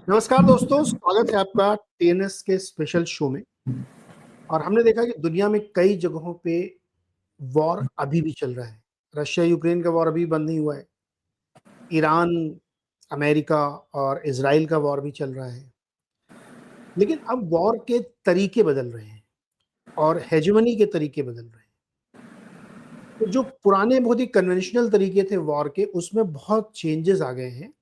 नमस्कार दोस्तों, स्वागत है आपका टीएनएस के स्पेशल शो में। और हमने देखा कि दुनिया में कई जगहों पे वॉर अभी भी चल रहा है। रशिया यूक्रेन का वॉर अभी बंद नहीं हुआ है। ईरान, अमेरिका और इज़राइल का वॉर भी चल रहा है। लेकिन अब वॉर के तरीके बदल रहे हैं और हेजेमनी के तरीके बदल रहे हैं। तो जो पुराने बहुत ही कन्वेंशनल तरीके थे वॉर के, उसमें बहुत चेंजेस आ गए हैं।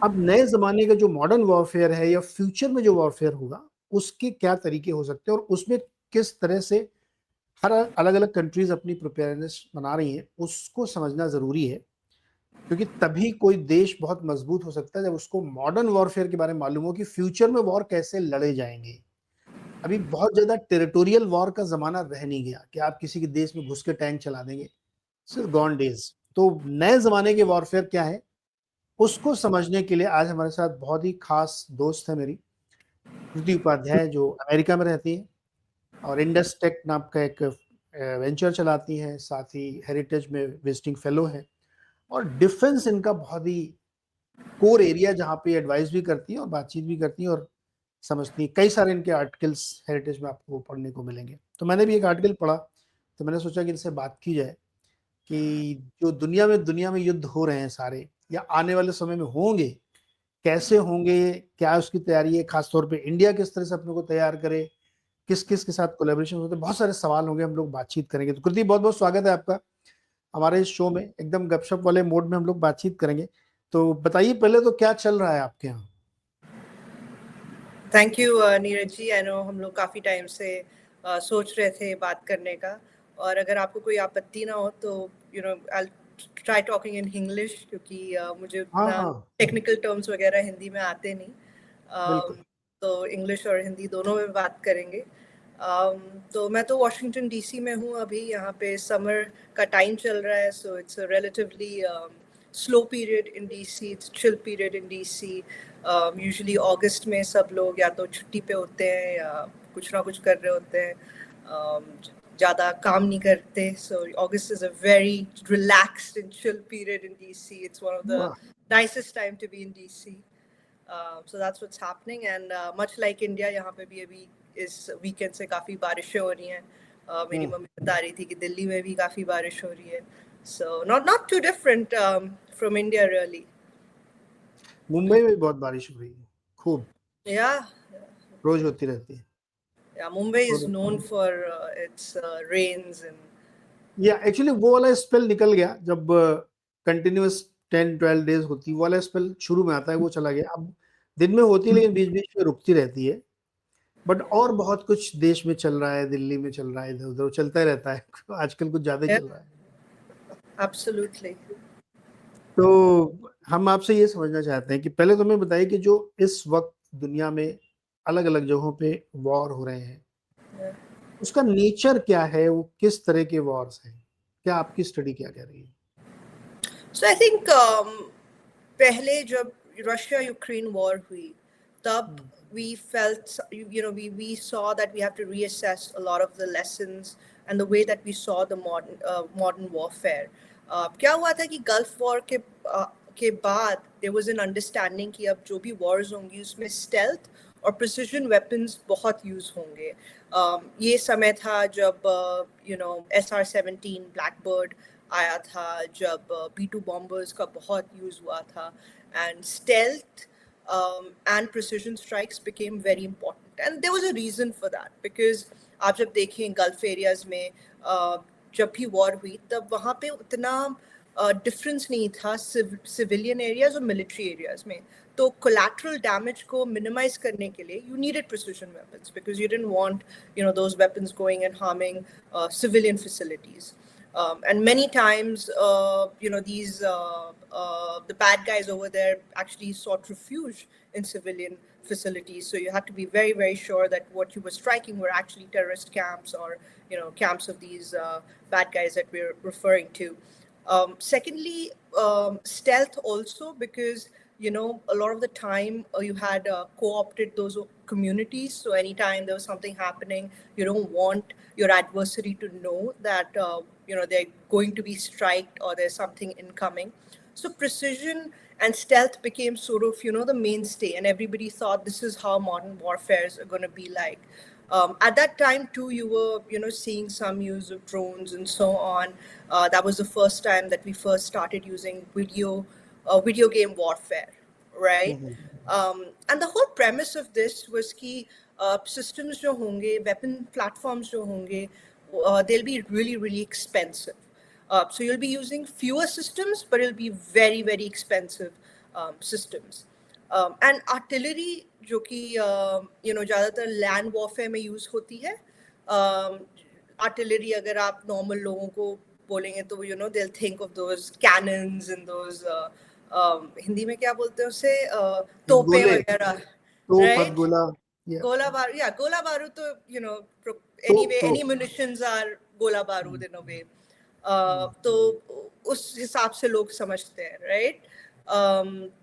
अब नए ज़माने का जो मॉडर्न वॉरफेयर है या फ्यूचर में जो वॉरफेयर होगा, उसके क्या तरीके हो सकते हैं और उसमें किस तरह से हर अलग-अलग कंट्रीज़ अपनी प्रिपेयर्डनेस बना रही हैं, उसको समझना ज़रूरी है। क्योंकि तभी कोई देश बहुत मज़बूत हो सकता है जब उसको मॉडर्न वॉरफेयर के बारे में मालूम हो कि फ्यूचर में वॉर कैसे लड़े जाएँगे। अभी बहुत ज़्यादा टेरिटोरियल वॉर का ज़माना रह नहीं गया कि आप किसी के देश में घुस के टैंक चला देंगे, सिर्फ गॉन डेज़। तो नए ज़माने के वॉरफेयर क्या है, उसको समझने के लिए आज हमारे साथ बहुत ही खास दोस्त है मेरी, कृति उपाध्याय, जो अमेरिका में रहती हैं और इंडस टेक नाम का एक वेंचर चलाती हैं, साथ ही हेरिटेज में विजिटिंग फेलो हैं और डिफेंस इनका बहुत ही कोर एरिया जहाँ पे एडवाइस भी करती हैं और बातचीत भी करती हैं और समझती हैं। कई सारे इनके आर्टिकल्स हेरिटेज में आपको पढ़ने को मिलेंगे। तो मैंने भी एक आर्टिकल पढ़ा, तो मैंने सोचा कि इनसे बात की जाए कि जो दुनिया में युद्ध हो रहे हैं सारे या आने वाले समय में होंगे, कैसे होंगे, क्या उसकी तैयारी है, खास तौर पे इंडिया किस तरह से अपने को तैयार करे, किस-किस के साथ कोलैबोरेशन होते हैं, बहुत सारे सवाल होंगे, हम लोग बातचीत करेंगे। तो कृति, बहुत-बहुत स्वागत है आपका हमारे इस शो में। एकदम गपशप वाले मोड में हम लोग बातचीत करेंगे। तो बताइए पहले तो क्या चल रहा है आपके यहाँ? Thank you Neeraj ji. I know हम लोग काफ़ी टाइम से सोच रहे थे बात करने का, और अगर आपको कोई आपत्ति ना हो तो I try talking in English, क्योंकि मुझे हाँ, उतना हाँ, टेक्निकल टर्म्स वगैरह हिंदी में आते नहीं। बिल्कुल। तो इंग्लिश और हिंदी दोनों में बात करेंगे। तो मैं तो वॉशिंगटन डीसी में हूँ अभी। यहाँ पे समर का टाइम चल रहा है, so it's relatively slow period in DC, it's chill period in DC. Usually अगस्त में सब लोग या तो छुट्टी पे होते हैं या कुछ ना कुछ कर रहे होते हैं, ज़्यादा काम नहीं करते। So August is a very relaxed and chill period in DC. It's one of the वाह! nicest time to be in DC. So that's what's happening, and much like India, यहाँ पे भी अभी इस वीकेंड से काफ़ी बारिशें हो रही हैं। मेरी मम्मी बता रही थी कि दिल्ली में भी काफ़ी बारिश हो रही है। So not too different from India really. Mumbai में भी बहुत बारिश हो रही है, खूब, Yeah, रोज़ होती रहती है। yeah. Mumbai is और known for its rains and या एक्चुअली वो वाला स्पेल निकल गया जब कंटिन्यूअस 10-12 डेज़ होती है, वो वाला स्पेल शुरू में आता है, वो चला गया। अब दिन में होती है लेकिन बीच-बीच में रुकती रहती है। बट और बहुत कुछ देश में चल रहा है, दिल्ली में चल रहा है, इधर-उधर चलता ही रहता है। आजकल कुछ ज़्यादा ही yeah, चल रहा है। absolutely. तो हम आपसे ये समझना चाहते हैं कि पहले तो हमें बताइए कि जो इस वक़्त दुनिया में अलग-अलग जगहों पे वॉर हो रहे हैं, Yeah. उसका नेचर क्या है? वो किस तरह के वॉर्स हैं? क्या आपकी स्टडी क्या कह रही है? So I think पहले जब रशिया यूक्रेन वॉर हुई, तब हुँ, we felt, we saw that we have to reassess a lot of the lessons and the way that we saw the modern warfare. क्या हुआ था कि गल्फ वॉर के बाद there was an understanding कि अब जो भी wars होंगी उसमें stealth और precision weapons बहुत यूज होंगे। ये समय था जब SR-17 ब्लैकबर्ड आया था, जब B-2 bombers का बहुत यूज हुआ था, and stealth and precision strikes became very important, and there was a reason for that, because आप जब देखें गल्फ एरियाज में जब भी वॉर हुई तब वहाँ पे उतना डिफरेंस नहीं था सिविलियन एरियाज और मिलिट्री एरियाज में। तो कोलैटरल डैमेज को मिनिमाइज करने के लिए you needed precision weapons, because you didn't want those weapons going and harming civilian facilities. And many times, the bad guys over there actually sought refuge in civilian facilities. So you had to be very, very sure that what you were striking were actually terrorist camps or, camps of these bad guys that we're referring to. Secondly, stealth also, because a lot of the time you had co-opted those communities. So anytime there was something happening, you don't want your adversary to know that they're going to be striked or there's something incoming. So precision and stealth became sort of, you know, the mainstay, and everybody thought this is how modern warfares are going to be like. At that time too, you were, you know, seeing some use of drones and so on. That was the first time that we first started using video game warfare, right? Hmm, And the whole premise of this was कि systems जो होंगे, weapon platforms जो होंगे, they'll be really, really expensive. So you'll be using fewer systems, but it'll be very, very expensive systems. And artillery, जो कि you know ज़्यादातर land warfare में use होती है. Artillery, अगर आप normal लोगों को बोलेंगे तो you know they'll think of those cannons and those Hindi में क्या बोलते हैं उसे तोपें गोले, वगैरह, तो right? पतगोला, yeah, Gola barud, yeah, gola barud to, you know, तो anyway, तो any munitions are gola barud in a way. तो उस हिसाब से लोग समझते हैं, right?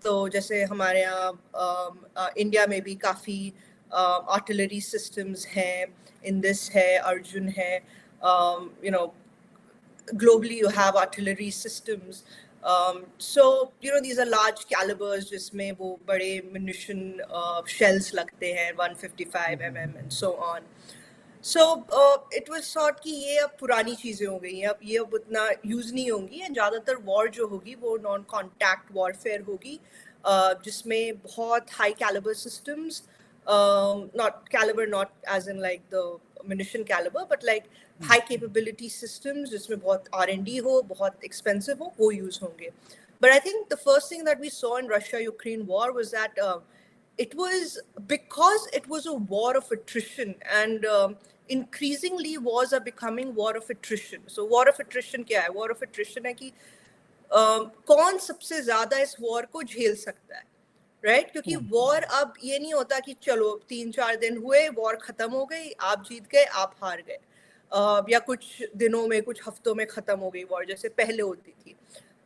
तो जैसे हमारे यहाँ इंडिया में भी काफ़ी artillery systems हैं, Indus है, Arjun है, you know, globally you have artillery systems. So you know these are large calibers जिसमें वो बड़े munition shells लगते हैं 155 mm and so on. So it was thought कि ये अब पुरानी चीजें हो गई हैं, अब ये अब उतना यूज नहीं होंगी, and ज़्यादातर war जो होगी वो non contact warfare होगी, जिसमें बहुत high caliber systems, not caliber not as in like the munition caliber, but like high capability systems जिसमें बहुत R&D हो, बहुत expensive हो, वो use होंगे. But I think the first thing that we saw in Russia-Ukraine war was that it was because it was a war of attrition, and increasingly wars are becoming war of attrition. So war of attrition क्या है? War of attrition है कि कौन सबसे ज्यादा इस war को झेल सकता है, राइट? क्योंकि वॉर अब ये नहीं होता कि चलो 3-4 दिन हुए, वॉर खत्म हो गई, आप जीत गए, आप हार गए, या कुछ दिनों में, कुछ हफ्तों में खत्म हो गई वॉर, जैसे पहले होती थी.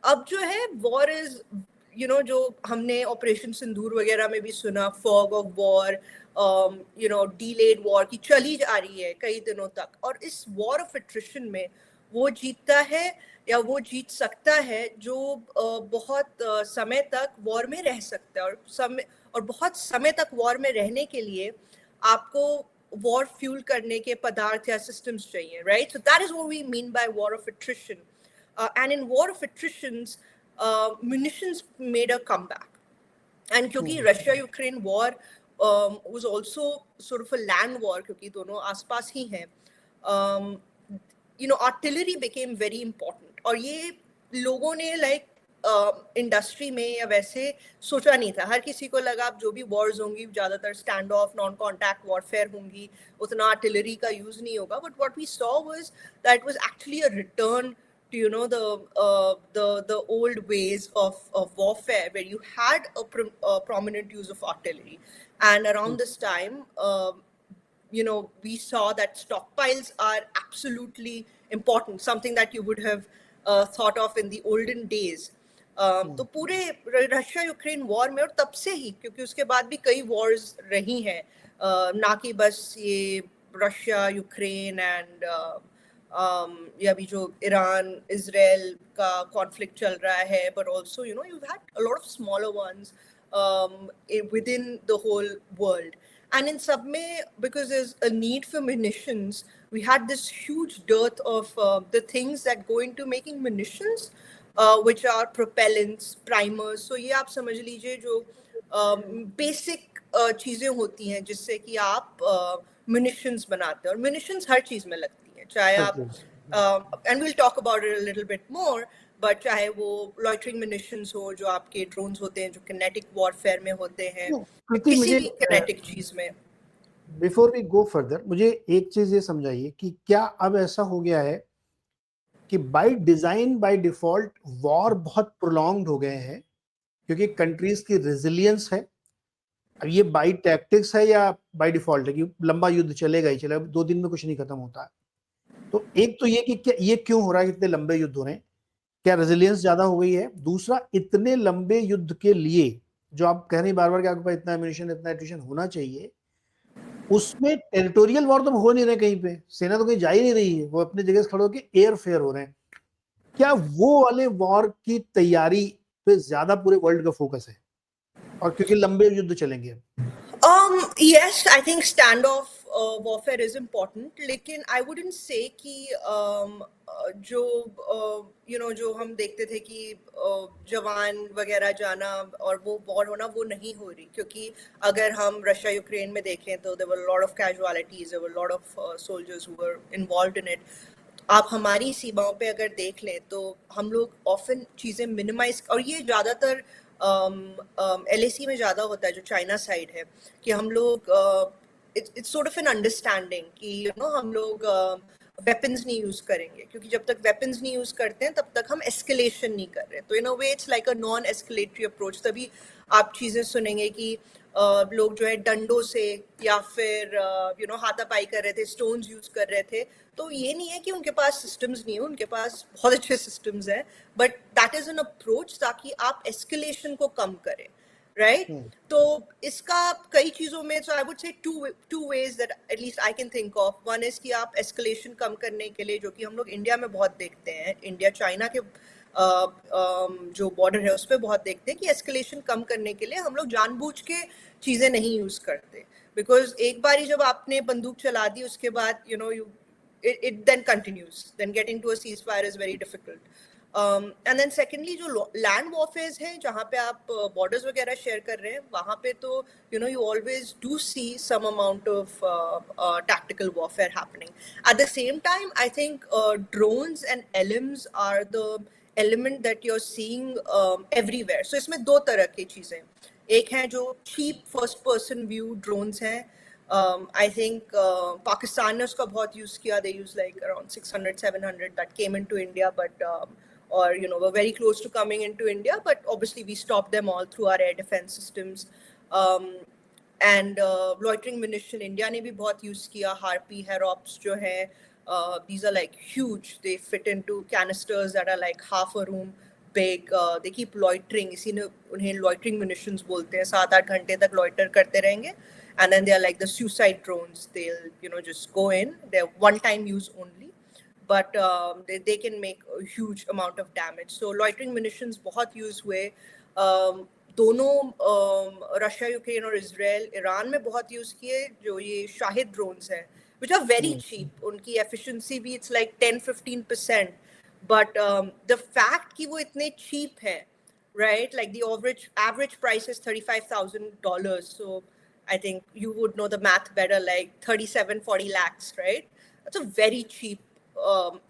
अब जो है वॉर इज, यू नो, जो हमने ऑपरेशन सिंदूर वगैरह में भी सुना, fog of war, you know, delayed war की चली जा रही है कई दिनों तक, और इस वॉर ऑफ एट्रिशन में वो जीतता है या वो जीत सकता है जो बहुत समय तक वॉर में रह सकता है, और बहुत समय तक वॉर में रहने के लिए आपको वॉर फ्यूल करने के पदार्थ या सिस्टम्स चाहिए, right? So that is what we mean by war of attrition. And in war of attritions, munitions made a comeback. And क्योंकि Russia-Ukraine war was also sort of a land war, क्योंकि दोनों आसपास ही हैं, you know, artillery became very important. और ये लोगों ने like industry में या वैसे सोचा नहीं था. हर किसी को लगा अब जो भी वॉर्स होंगी ज्यादातर stand off, non contact warfare होंगी, उतना आर्टिलरी का यूज नहीं होगा. But what we saw was that it was actually a return to, you know, the old ways of warfare, where you had a prominent use of artillery. And around this time, you know, we saw that stockpiles are absolutely important, something that you would have thought of in the olden days. तो पूरे Russia Ukraine war में, और तब से ही, क्योंकि उसके बाद भी कई वॉर्स रही हैं, ना कि बस ये रशिया यूक्रेन एंड या अभी जो ईरान इजराइल का कॉन्फ्लिक्ट चल रहा है, but also you know you had a lot of smaller once within the whole world. And in सब में, because there's a need for munitions, we had this huge dearth of the things that go into making munitions, which are propellants, primers. So ये आप समझ लीजिए जो basic चीज़ें होती हैं जिससे कि आप munitions बनाते हैं, और munitions हर चीज़ में लगती हैं, चाहे आप and we'll talk about it a little bit more, but चाहे वो loitering munitions हो जो आपके drones होते हैं जो kinetic warfare में होते हैं, किसी भी kinetic चीज में. बिफोर वी गो फर्दर, मुझे एक चीज ये समझाइए कि क्या अब ऐसा हो गया है कि by design, by default war बहुत प्रोलॉन्ग्ड हो गए हैं क्योंकि कंट्रीज की रेजिलियंस है? अब ये बाय टैक्टिक्स है या बाय डिफॉल्ट है कि लंबा युद्ध चलेगा ही चलेगा, 2 दिन में कुछ नहीं खत्म होता है? तो एक तो ये कि क्या ये क्यों हो रहा है, इतने लंबे युद्ध हो रहे हैं, क्या रेजिलियंस ज्यादा हो गई है? दूसरा, इतने लंबे युद्ध के लिए जो आप कह रहे हैं बार बार कि आपके पास इतना एम्यूनिशन, इतना एट्रिशन होना चाहिए, उसमें टेरिटोरियल वॉर तो हो नहीं रहे, कहीं पे सेना तो कहीं जा ही नहीं रही है, वो अपनी जगह से खड़े होकर एयर फेयर हो रहे हैं. क्या वो वाले वॉर की तैयारी पे ज्यादा पूरे वर्ल्ड का फोकस है, और क्योंकि लंबे युद्ध चलेंगे। Yes, I think standoff warfare is important, लेकिन I wouldn't say कि जो जो हम देखते थे कि जवान वगैरह जाना और वो वॉर होना, वो नहीं हो रही, क्योंकि अगर हम रशिया यूक्रेन में देखें तो there were a lot of casualties, there were a lot of soldiers who were involved in it. आप हमारी सीमाओं पे अगर देख लें तो हम लोग ऑफन चीज़ें मिनिमाइज, और ये ज़्यादातर LAC में ज़्यादा होता है जो चाइना साइड है, कि हम लोग it's sort of an understanding कि हम लोग वेपन्स नहीं यूज़ करेंगे, क्योंकि जब तक वेपन्स नहीं यूज़ करते हैं तब तक हम एस्केलेशन नहीं कर रहे। तो in a way it's like a non escalatory approach. तभी आप चीज़ें सुनेंगे कि लोग जो है डंडों से या फिर हाथापाई कर रहे थे, स्टोन्स यूज कर रहे थे। तो ये नहीं है कि उनके पास सिस्टम्स नहीं है, उनके पास बहुत अच्छे सिस्टम्स हैं, but that is an approach ताकि आप एस्केलेशन को कम करें, राइट? तो इसका कई चीजों में, so I would say two ways that at least I can think of. One is कि आप एस्केलेशन कम करने के लिए, जो कि हम लोग इंडिया में बहुत देखते हैं, इंडिया चाइना के जो बॉर्डर है उस पर बहुत देखते हैं कि एस्केलेशन कम करने के लिए हम लोग जानबूझ के चीजें नहीं यूज करते, बिकॉज एक बार जब आपने बंदूक चला दी उसके बाद it then continues, then getting to a ceasefire is very difficult. And then secondly, जो land warfare है जहाँ पे आप borders वगैरह share कर रहे हैं, वहाँ पे तो you always do see some amount of tactical warfare happening. At the same time, I think drones and LMs are the element that you're seeing everywhere. So इसमें दो तरह की चीजें, एक है जो cheap first person view drones हैं, I think Pakistan ने उसका बहुत use किया, they use like around 600-700 that came into India, but or were very close to coming into India, but obviously we stopped them all through our air defense systems. And loitering munition India ने भी बहुत use किया, Harpy, Herops जो है, these are like huge, they fit into canisters that are like half a room big. They keep loitering, इसीलिए उन्हें loitering munitions बोलते हैं, 7-8 घंटे तक loiter करते रहेंगे, and then they are like the suicide drones. They'll just go in, they're one time use only, but they can make a huge amount of damage. So loitering munitions बहुत use हुए, दोनों Russia Ukraine और Israel Iran में बहुत use किए जो ये Shahid drones हैं, which are very cheap. उनकी efficiency भी it's like 10-15%, but the fact कि वो इतने cheap हैं, right, like the average price is $35,000, so I think you would know the math better, like 37-40 lakhs, right? That's a very cheap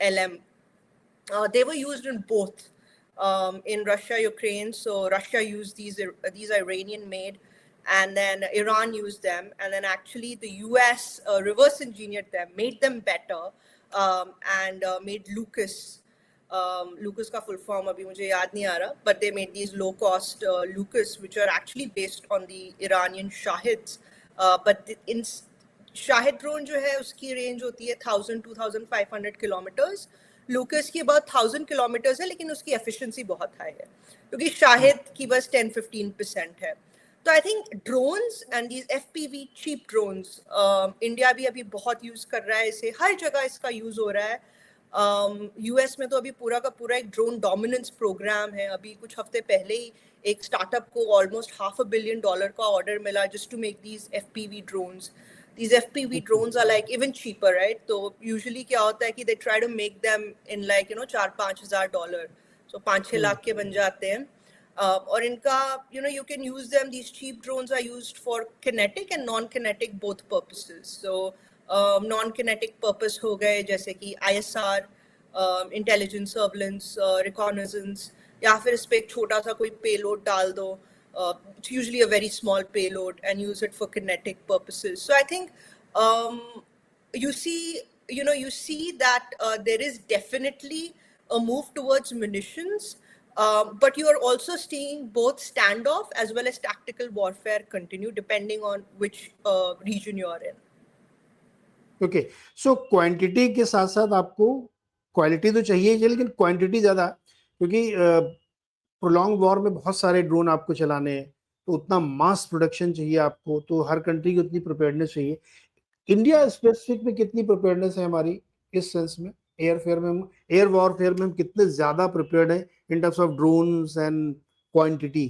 LM. They were used in both, in Russia, Ukraine. So Russia used these Iranian made, and then Iran used them, and then actually the US reverse engineered them, made them better, and made Lucas. Lucas का full form अभी मुझे याद नहीं आ रहा, but they made these low cost Lucas which are actually based on the Iranian Shahids, but in Shahid drone जो है उसकी range होती है 1,000-2,500 kilometers, Lucas की about 1,000 kilometers है, लेकिन उसकी efficiency बहुत high है, क्योंकि शाहिद की बस 10-15% है। तो I think drones and these FPV cheap drones, India भी अभी बहुत यूज कर रहा है इसे, हर जगह इसका यूज हो रहा है। यूएस में तो अभी पूरा का पूरा एक ड्रोन डोमिनेंस प्रोग्राम है। अभी कुछ हफ्ते पहले ही एक स्टार्टअप को ऑलमोस्ट $500 million का ऑर्डर मिला just to make these FPV drones. These FPV drones are like even cheaper, right? तो usually क्या होता है कि they try to make them in like $4-5 हज़ार, so 5-6 लाख के बन जाते हैं। और इनका you can use them, these cheap drones are used for kinetic and non-kinetic both purposes. So non-kinetic purpose हो गए जैसे कि ISR, intelligence, surveillance, reconnaissance, या फिर इस पे एक छोटा सा कोई payload डाल दो, it's usually a very small payload, and use it for kinetic purposes. So I think you see that there is definitely a move towards munitions, but you are also seeing both standoff as well as tactical warfare continue depending on which region you are in. Okay, so quantity के साथ साथ आपको quality तो चाहिए ही, लेकिन quantity ज्यादा, क्योंकि prolong war में बहुत सारे ड्रोन आपको चलाने हैं, तो उतना मास प्रोडक्शन चाहिए आपको, तो हर कंट्री की उतनी प्रिपेयर्डनेस चाहिए। इंडिया स्पेसिफिक में कितनी प्रिपेयर्डनेस है हमारी इस सेंस में, एयर वॉरफेयर में हम कितने ज्यादा प्रिपेयर्ड हैं in terms of drones and quantity?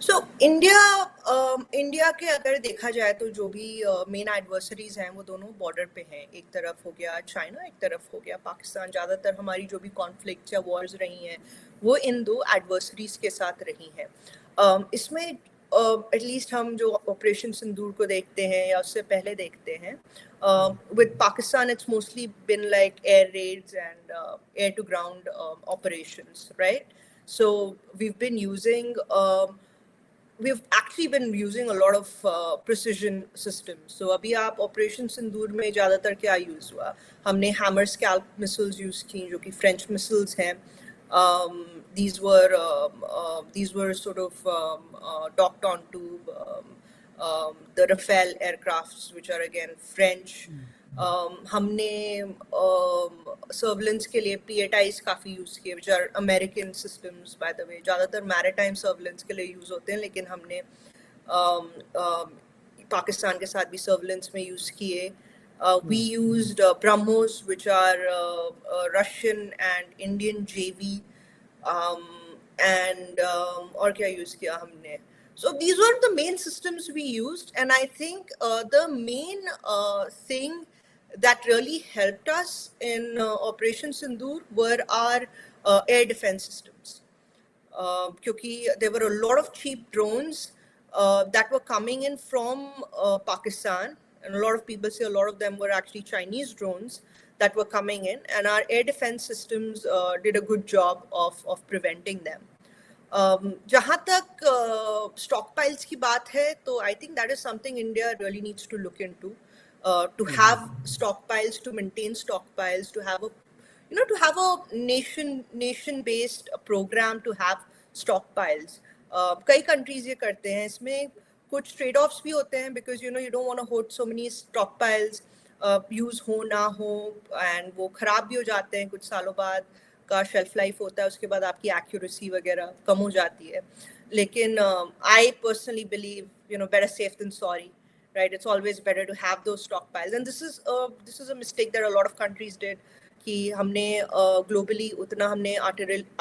So India के अगर देखा जाए तो जो भी मेन एडवर्सरीज हैं वो दोनों बॉर्डर पे हैं. एक तरफ हो गया चाइना, एक तरफ हो गया पाकिस्तान. ज़्यादातर हमारी जो भी कॉन्फ्लिक्ट्स या वॉर्स रही हैं वो इन दो एडवर्सरीज के साथ रही हैं. इसमें एटलीस्ट हम जो ऑपरेशन सिंदूर को देखते हैं या उससे पहले देखते हैं, with Pakistan it's mostly been like air raids and air to ground operations, right? So we've actually been using a lot of precision systems. So अभी आप ऑपरेशन सिंदूर में ज़्यादातर क्या यूज़ हुआ? हमने हैमर स्कैल्प मिसाइल्स यूज़ की जो कि फ्रेंच मिसाइल्स हैं. These were sort of docked onto the Rafale aircrafts, which are again French. हमने सर्विलेंस के लिए PATIs काफ़ी यूज़ किए, which are American systems by the way. ज़्यादातर मैरिटाइम सर्विलेंस के लिए यूज़ होते हैं, लेकिन हमने पाकिस्तान के साथ भी सर्विलेंस में यूज़ किए. We used BrahMos, which are Russian and Indian JV, and और क्या यूज़ किया हमने? So these were the main systems we used, and I think the main thing that really helped us in Operation Sindoor were our air defense systems. Kyunki there were a lot of cheap drones that were coming in from Pakistan, and a lot of people say a lot of them were actually Chinese drones that were coming in, and our air defense systems did a good job of preventing them. जहाँ तक stockpiles की बात है, तो I think that is something India really needs to look into. To have stockpiles, to maintain stockpiles, to have a nation-based program to have stockpiles. कई countries ये करते हैं. इसमें कुछ trade-offs भी होते हैं because you don't want to hold so many stockpiles. Use हो ना हो and वो ख़राब भी हो जाते हैं. कुछ सालों बाद का शेल्फ लाइफ होता है, उसके बाद आपकी एक्यूरेसी वगैरह कम हो जाती है. लेकिन I personally believe better safe than sorry. Right, it's always better to have those stockpiles, and this is a mistake that a lot of countries did. कि हमने globally उतना हमने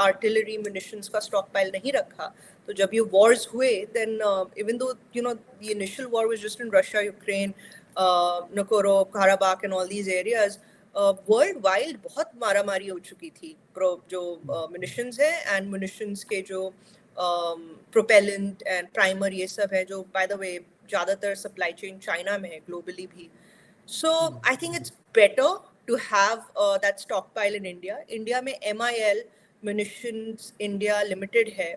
artillery munitions का stockpile नहीं रखा. तो जब ये wars हुए, then even though the initial war was just in Russia, Ukraine, Nagorno-Karabakh and all these areas, world wide बहुत मारामारी हो चुकी थी. जो munitions है and munitions के जो propellant and primer ये सब है, जो by the way ज़्यादातर supply chain चाइना में है, globally भी. So I think it's better to have that stockpile in India. India में MIL Munitions India Limited है.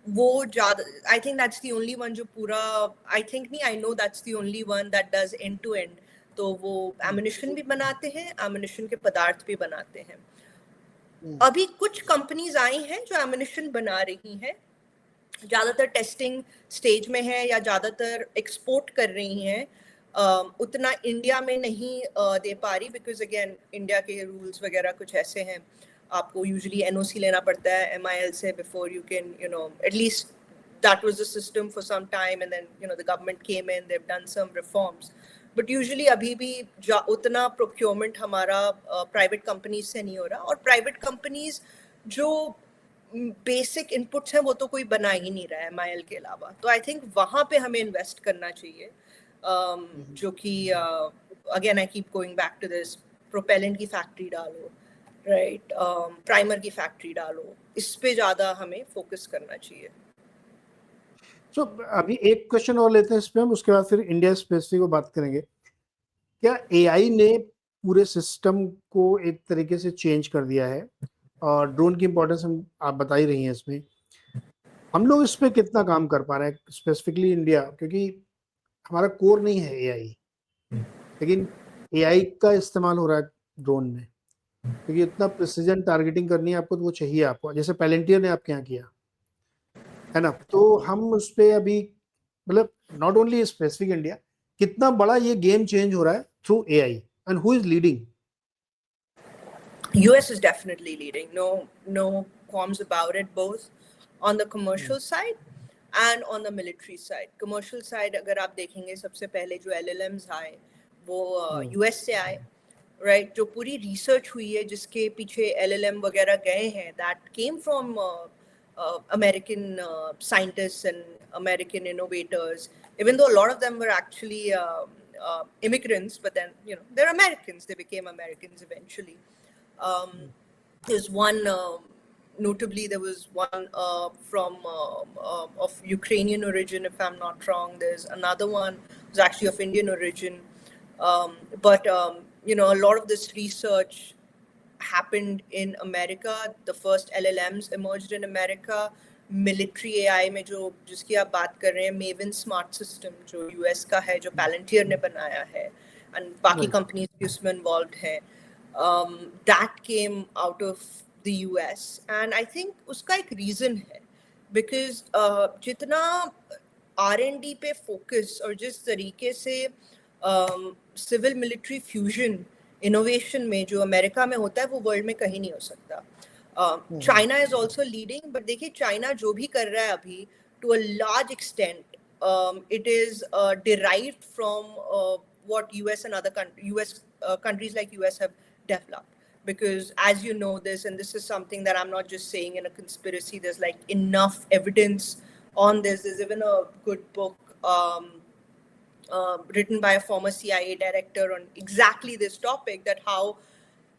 वो ज़्यादा, I think that's the only one जो पूरा, I know that's the only one that does end to end. तो वो ammunition भी बनाते हैं, ammunition के पदार्थ भी बनाते हैं. अभी कुछ कंपनीज आई हैं जो ammunition बना रही हैं, ज़्यादातर टेस्टिंग स्टेज में है या ज़्यादातर एक्सपोर्ट कर रही हैं. उतना इंडिया में नहीं दे पा रही बिकॉज अगेन इंडिया के रूल्स वगैरह कुछ ऐसे हैं. आपको यूजुअली NOC लेना पड़ता है MIL से before you can at least that was the system for some time, and then the government came in, they've done some reforms, but usually अभी भी उतना procurement हमारा private companies से नहीं हो रहा. और private companies जो बेसिक इनपुट्स हैं वो तो कोई बना ही नहीं रहा है MIL के अलावा. तो आई थिंक वहाँ पे हमें इन्वेस्ट करना चाहिए, जो कि again I keep going back to this, propellant की फैक्ट्री डालो, राइट, प्राइमर की फैक्ट्री डालो, इस पे ज़्यादा हमें फोकस करना चाहिए. So, अभी एक क्वेश्चन और लेते हैं इस पे हम, उसके बाद फिर इंडिया स्पेसिफिक को बात करेंगे. क्या AI ने पूरे सिस्टम को एक तरीके से चेंज कर दिया है? और ड्रोन की इंपॉर्टेंस हम आप बता ही रही हैं इसमें. हम लोग इस पे कितना काम कर पा रहे हैं स्पेसिफिकली इंडिया, क्योंकि हमारा कोर नहीं है AI, लेकिन AI का इस्तेमाल हो रहा है ड्रोन में, क्योंकि इतना प्रिसीजन टारगेटिंग करनी है आपको, तो वो चाहिए आपको, जैसे पैलेंटियर ने आपके यहाँ किया है ना. तो हम उस पे अभी मतलब नॉट ओनली स्पेसिफिक इंडिया, कितना बड़ा ये गेम चेंज हो रहा है through AI, and who is leading? US is definitely leading, no qualms about it, both on the commercial side and on the military side. Commercial side अगर आप देखेंगे, सबसे पहले जो LLMs आए वो US से आए, right? जो पूरी research हुई है जिसके पीछे LLM वगैरह गए हैं, that came from American scientists and American innovators, even though a lot of them were actually immigrants, but then, you know, they're Americans. They became Americans eventually. There's one, notably, there was one from of Ukrainian origin, if I'm not wrong. There's another one who's actually of Indian origin. But you know, a lot of this research happened in America. The first LLMs emerged in America. Military AI में जो जिसकी आप बात कर रहे हैं, Maven Smart System जो US का है, जो Palantir ने बनाया है, and बाकी companies भी उसमें involved हैं. That came out of the US, and I think उसका एक reason है, because जितना R&D पे focus और जिस तरीके से civil military fusion इनोवेशन में जो अमेरिका में होता है वो वर्ल्ड में कहीं नहीं हो सकता. China is also leading, but देखिए चाइना जो भी कर रहा है अभी, to a large extent it is derived from what US and other US countries like US have developed, because as you know this, and this is something that I'm not just saying in a conspiracy, there's like enough evidence on this. There's even a good book written by a former CIA director on exactly this topic, that how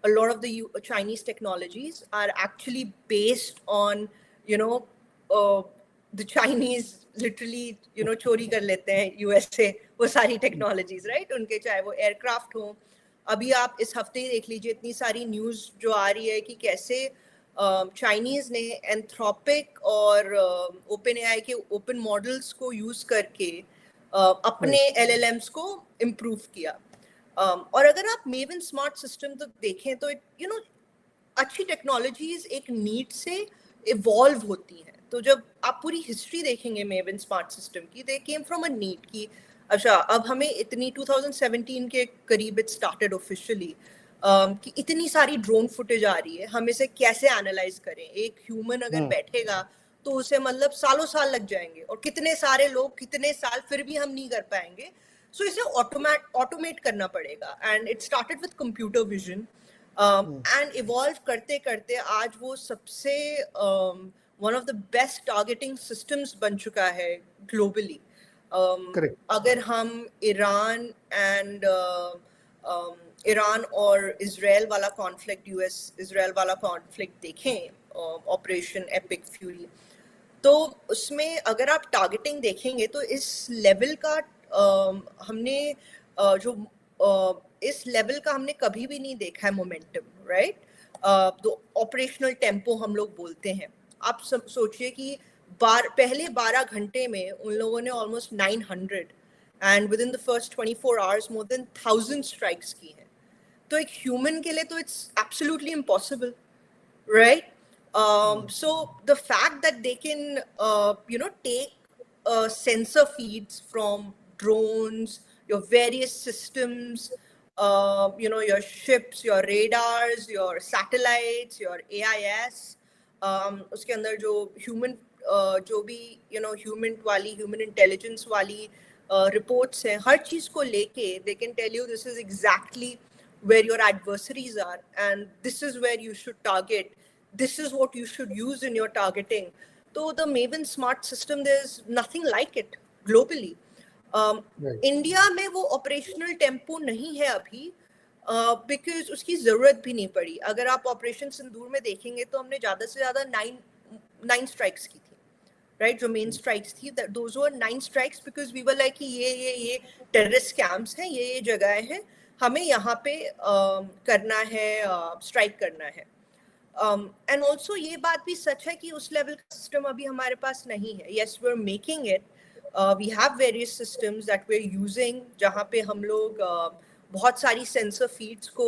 a lot of the Chinese technologies are actually based on, you know, the Chinese literally, you know, चोरी कर लेते हैं US से वो सारी technologies, right? उनके चाहे वो aircraft हो. अभी आप इस हफ्ते ही देख लीजिए, इतनी सारी न्यूज़ जो आ रही है कि कैसे चाइनीज़ ने एंथ्रोपिक और ओपन एआई के ओपन मॉडल्स को यूज़ करके अपने LLMs को इम्प्रूव किया. और अगर आप मेवन स्मार्ट सिस्टम तो देखें तो यू नो अच्छी टेक्नोलॉजीज एक नीड से इवॉल्व होती हैं. तो जब आप पूरी हिस्ट्री देखेंगे मेवन स्मार्ट सिस्टम की, दे केम फ्रॉम अ नीड की अच्छा अब हमें इतनी 2017 के करीब इट स्टार्टेड ऑफिशियली कि इतनी सारी ड्रोन फुटेज आ रही है, हम इसे कैसे एनालाइज करें. एक ह्यूमन अगर बैठेगा तो उसे मतलब सालों साल लग जाएंगे, और कितने सारे लोग कितने साल फिर भी हम नहीं कर पाएंगे. सो इसे ऑटोमेट करना पड़ेगा. And it started with computer vision and evolve करते करते आज वो सबसे one of the best targeting systems बन चुका है ग्लोबली. अगर हम ईरान और इजराइल वाला कॉन्फ्लिक्ट, यूएस इजराइल वाला कॉन्फ्लिक्ट देखें, ऑपरेशन एपिक फ्यूरी, तो उसमें अगर आप टारगेटिंग देखेंगे तो इस लेवल का हमने इस लेवल का हमने कभी भी नहीं देखा है मोमेंटम, राइट. तो ऑपरेशनल टेम्पो हम लोग बोलते हैं. आप सोचिए कि पहले 12 घंटे में उन लोगों ने almost 900 and with in the first 24 hours more than 1000 strikes की हैं. तो एक ह्यूमन के लिए तो it's absolutely impossible, right. So the fact that they can you know take sensor feeds from drones, your various systems, you know, your ships, your radars, your satellites, your AIS, उसके अंदर जो human जो भी you know human intelligence वाली reports हैं, हर चीज को लेके they can tell you this is exactly where your adversaries are and this is where you should target. This is what you should use in your targeting. So the Maven smart system, there's nothing like it globally. India में वो operational tempo नहीं है अभी, because उसकी ज़रूरत भी नहीं पड़ी. अगर आप ऑपरेशन सिंदूर में देखेंगे तो हमने ज़्यादा से ज़्यादा 9 strikes की थी, right? जो main strikes थी, those were 9 strikes because we were like कि ये terrorist camps हैं, ये जगह हैं, हमें यहाँ पे करना है, strike करना है. And also ये बात भी सच है कि उस लेवल का सिस्टम अभी हमारे पास नहीं है. Yes, we're making it. We have various systems that we're using, जहाँ पे हम लोग बहुत सारी सेंसर फीड्स को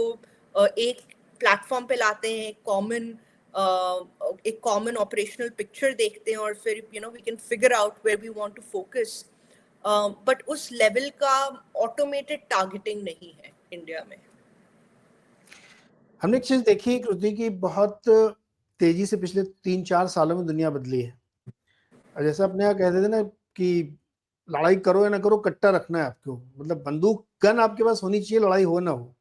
एक प्लेटफॉर्म पे लाते हैं, एक कॉमन ऑपरेशनल पिक्चर देखते हैं, और फिर you know we can figure out where we want to focus. But उस लेवल का ऑटोमेटेड टारगेटिंग नहीं है इंडिया में. हमने एक चीज देखी कृति की, बहुत तेजी से पिछले 3-4 सालों में दुनिया बदली है. और जैसे अपने यहाँ कहते थे ना कि लड़ाई करो या ना करो, कट्टा रखना है आपको, मतलब बंदूक गन आपके पास होनी चाहिए, लड़ाई हो ना हो,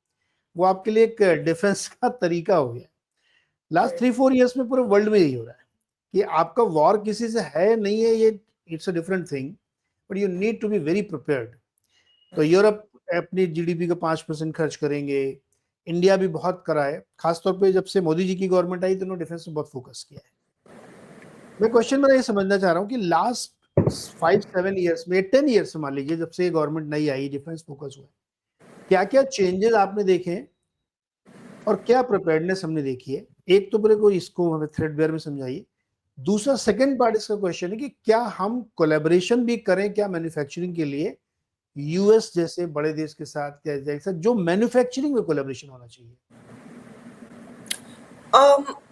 वो आपके लिए एक डिफेंस का तरीका हो गया. लास्ट 3-4 इयर्स में पूरे वर्ल्ड में यही हो रहा है कि आपका वॉर किसी से है नहीं है, ये it's a different thing, but you need to be very prepared. तो यूरोप अपनी जीडीपी का 5% खर्च करेंगे, इंडिया भी बहुत करा है, खासतौर पे जब से मोदी जी की गवर्नमेंट आई तो उन्होंने डिफेंस में बहुत फोकस किया है। मैं क्वेश्चन मेरा ये समझना चाह रहा हूँ कि लास्ट 5-7 ईयर्स में, 10 ईयर्स मान लीजिए, जब से गवर्नमेंट नई आई, डिफेंस फोकस हुआ, क्या क्या चेंजेस आपने देखे हैं और क्या प्रिपेयर्डनेस हमने देखी है? एक तो मेरे को इसको हमें थ्रेडबेयर में समझाइए। दूसरा, सेकंड पार्ट इसका क्वेश्चन है कि क्या हम कोलैबोरेशन भी करें क्या मैन्युफैक्चरिंग के लिए यूएस जैसे बड़े देश के साथ, क्या जैसा जो मैन्युफैक्चरिंग में कोलैबोरेशन होना चाहिए?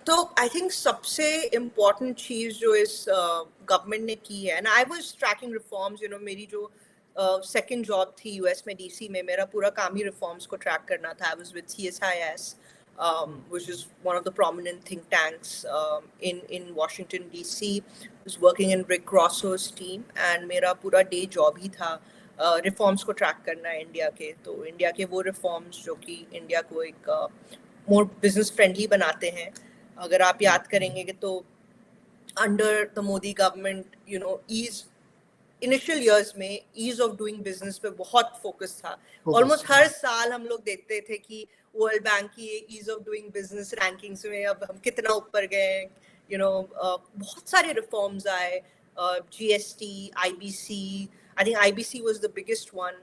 तो आई थिंक सबसे इम्पोर्टेंट चीज जो इस गवर्नमेंट ने की है, ना आई वाज ट्रैकिंग रिफॉर्म्स, मेरी जो सेकंड जॉब थी यूएस में डीसी में, मेरा पूरा काम ही रिफॉर्म्स को ट्रैक करना था। I was with CSIS, which is one of the prominent think tanks in Washington DC. Was working in Rick Grosso's team, and मेरा पूरा डे जॉब ही था रिफॉर्म्स को ट्रैक करना इंडिया के। तो इंडिया के वो रिफॉर्म्स जो कि इंडिया को एक मोर बिजनेस फ्रेंडली बनाते हैं। अगर आप याद करेंगे कि तो under the Modi government is initial years में ईज ऑफ डूइंग बिजनेस पे बहुत फोकस था। ऑलमोस्ट हर साल हम लोग देखते थे कि वर्ल्ड बैंक की ease of doing business rankings में अब हम कितना ऊपर गए। बहुत सारे रिफॉर्म्स आए, GST, IBC। I think IBC was the biggest one,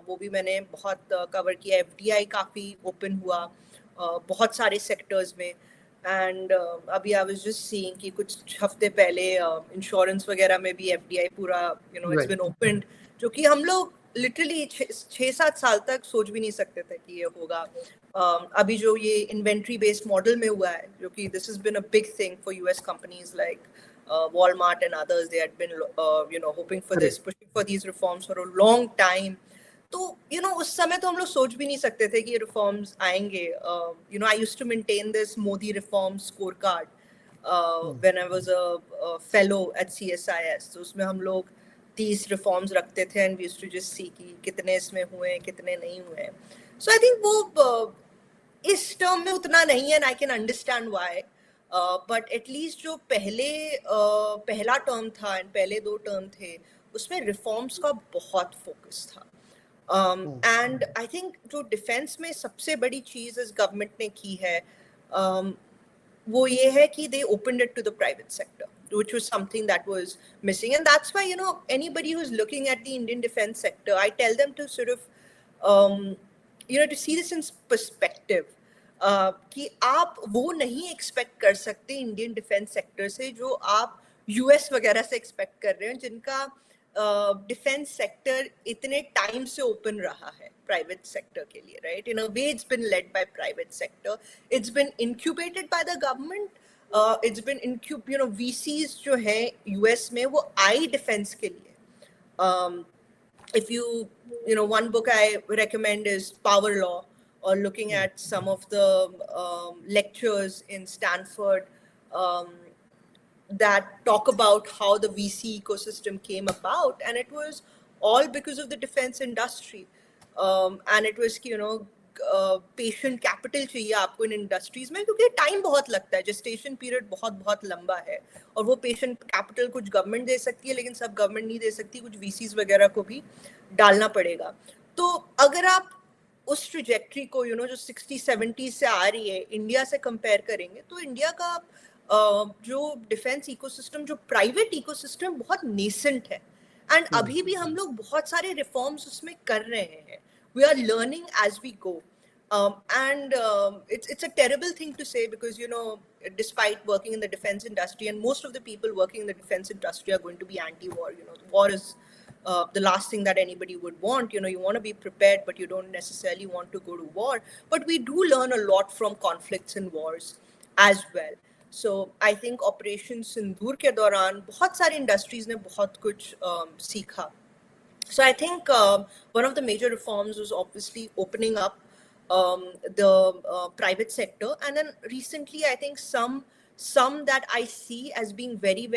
वो भी मैंने बहुत कवर किया। FDI काफ़ी ओपन हुआ बहुत सारे सेक्टर्स में। एंड अभी आई वाज जस्ट सीइंग कि कुछ हफ्ते पहले इंश्योरेंस वगैरह में भी FDI पूरा इट्स बीन ओपनड, जो कि हम लोग लिटरली 6-7 साल तक सोच भी नहीं सकते थे कि ये होगा। अभी जो ये इन्वेंट्री बेस्ड मॉडल में हुआ है, जो कि this has been a big thing for US companies like Walmart and others. They had been hoping for this, pushing for these reforms for a long time. तो उस समय तो हम लोग सोच भी नहीं सकते थे कि ये रिफॉर्म्स आएंगे। I used to maintain this Modi reform score card when I was a fellow at CSIS। तो उसमें हम लोग 30 रिफॉर्म्स रखते थे, and we used to just see कि कितने इसमें हुए, कितने नहीं हुए। सो आई थिंक वो इस टर्म में उतना नहीं है, and I can understand why. But at least जो पहला टर्म था एंड पहले 2 टर्म थे, उसमें रिफॉर्म्स का बहुत फोकस था। एंड आई थिंक जो डिफेंस में सबसे बड़ी चीज इस गवर्नमेंट ने की है, वो ये है कि they opened it to the private sector, which was something that was missing. And that's why anybody who's looking at the Indian defense sector, I tell them to sort of to see this in perspective, कि आप वो नहीं expect कर सकते Indian defence sector से जो आप US वगैरह से एक्सपेक्ट कर रहे हैं, जिनका डिफेंस सेक्टर इतने टाइम से ओपन रहा है प्राइवेट सेक्टर के लिए, right? In a way it's been led by private sector, it's been incubated by the government, it's been VCs जो है यूएस में, वो आई डिफेंस के लिए। If one book I recommend is Power Law, or looking at some of the lectures in Stanford that talk about how the VC ecosystem came about, and it was all because of the defense industry. And it was patient capital चाहिए आपको इन industries में, क्योंकि time बहुत लगता है, gestation period बहुत बहुत लंबा है, और वो पेशेंट कैपिटल कुछ गवर्नमेंट दे सकती है, लेकिन सब गवर्नमेंट नहीं दे सकती, कुछ VCs वगैरह को भी डालना पड़ेगा। तो अगर आप उस ट्रिजेक्ट्री को जो 60-70 से आ रही है इंडिया से कंपेयर करेंगे, तो इंडिया का जो डिफेंस इकोसिस्टम, जो प्राइवेट इकोसिस्टम, बहुत नेसेंट है। एंड अभी भी हम लोग बहुत सारे रिफॉर्म्स उसमें कर रहे हैं। We are learning as we go. And it's a terrible thing to say, because despite working in the defense industry, and most of the people working in the defense industry are going to be anti-war. War is the last thing that anybody would want. You want to be prepared, but you don't necessarily want to go to war. But we do learn a lot from conflicts and wars as well. So I think Operation Sindoor के दौरान बहुत सारी industries ने बहुत कुछ सीखा. So I think one of the major reforms was obviously opening up the private sector, and then recently I think some that I see as being very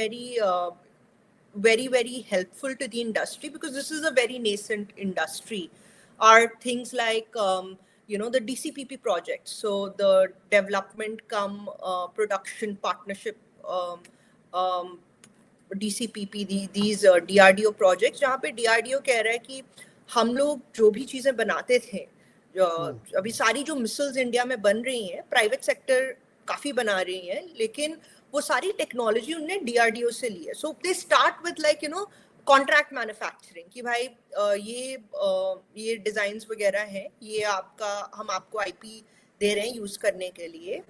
very helpful to the industry, because this is a very nascent industry, are things like the DCPP project, so the development come production partnership DCPP, these DRDO projects, जहाँ पे DRDO कह रहा है कि हम लोग जो भी चीज़ें बनाते थे, अभी सारी जो मिसाइल्स इंडिया में बन रही हैं, प्राइवेट सेक्टर काफ़ी बना रही हैं, लेकिन वो सारी टेक्नोलॉजी उनने DRDO से ली है. So they start with like contract manufacturing कि भाई ये डिज़ाइंस वगैरह हैं, ये हम आपको IP दे रहे हैं यूज़ करने के लिए.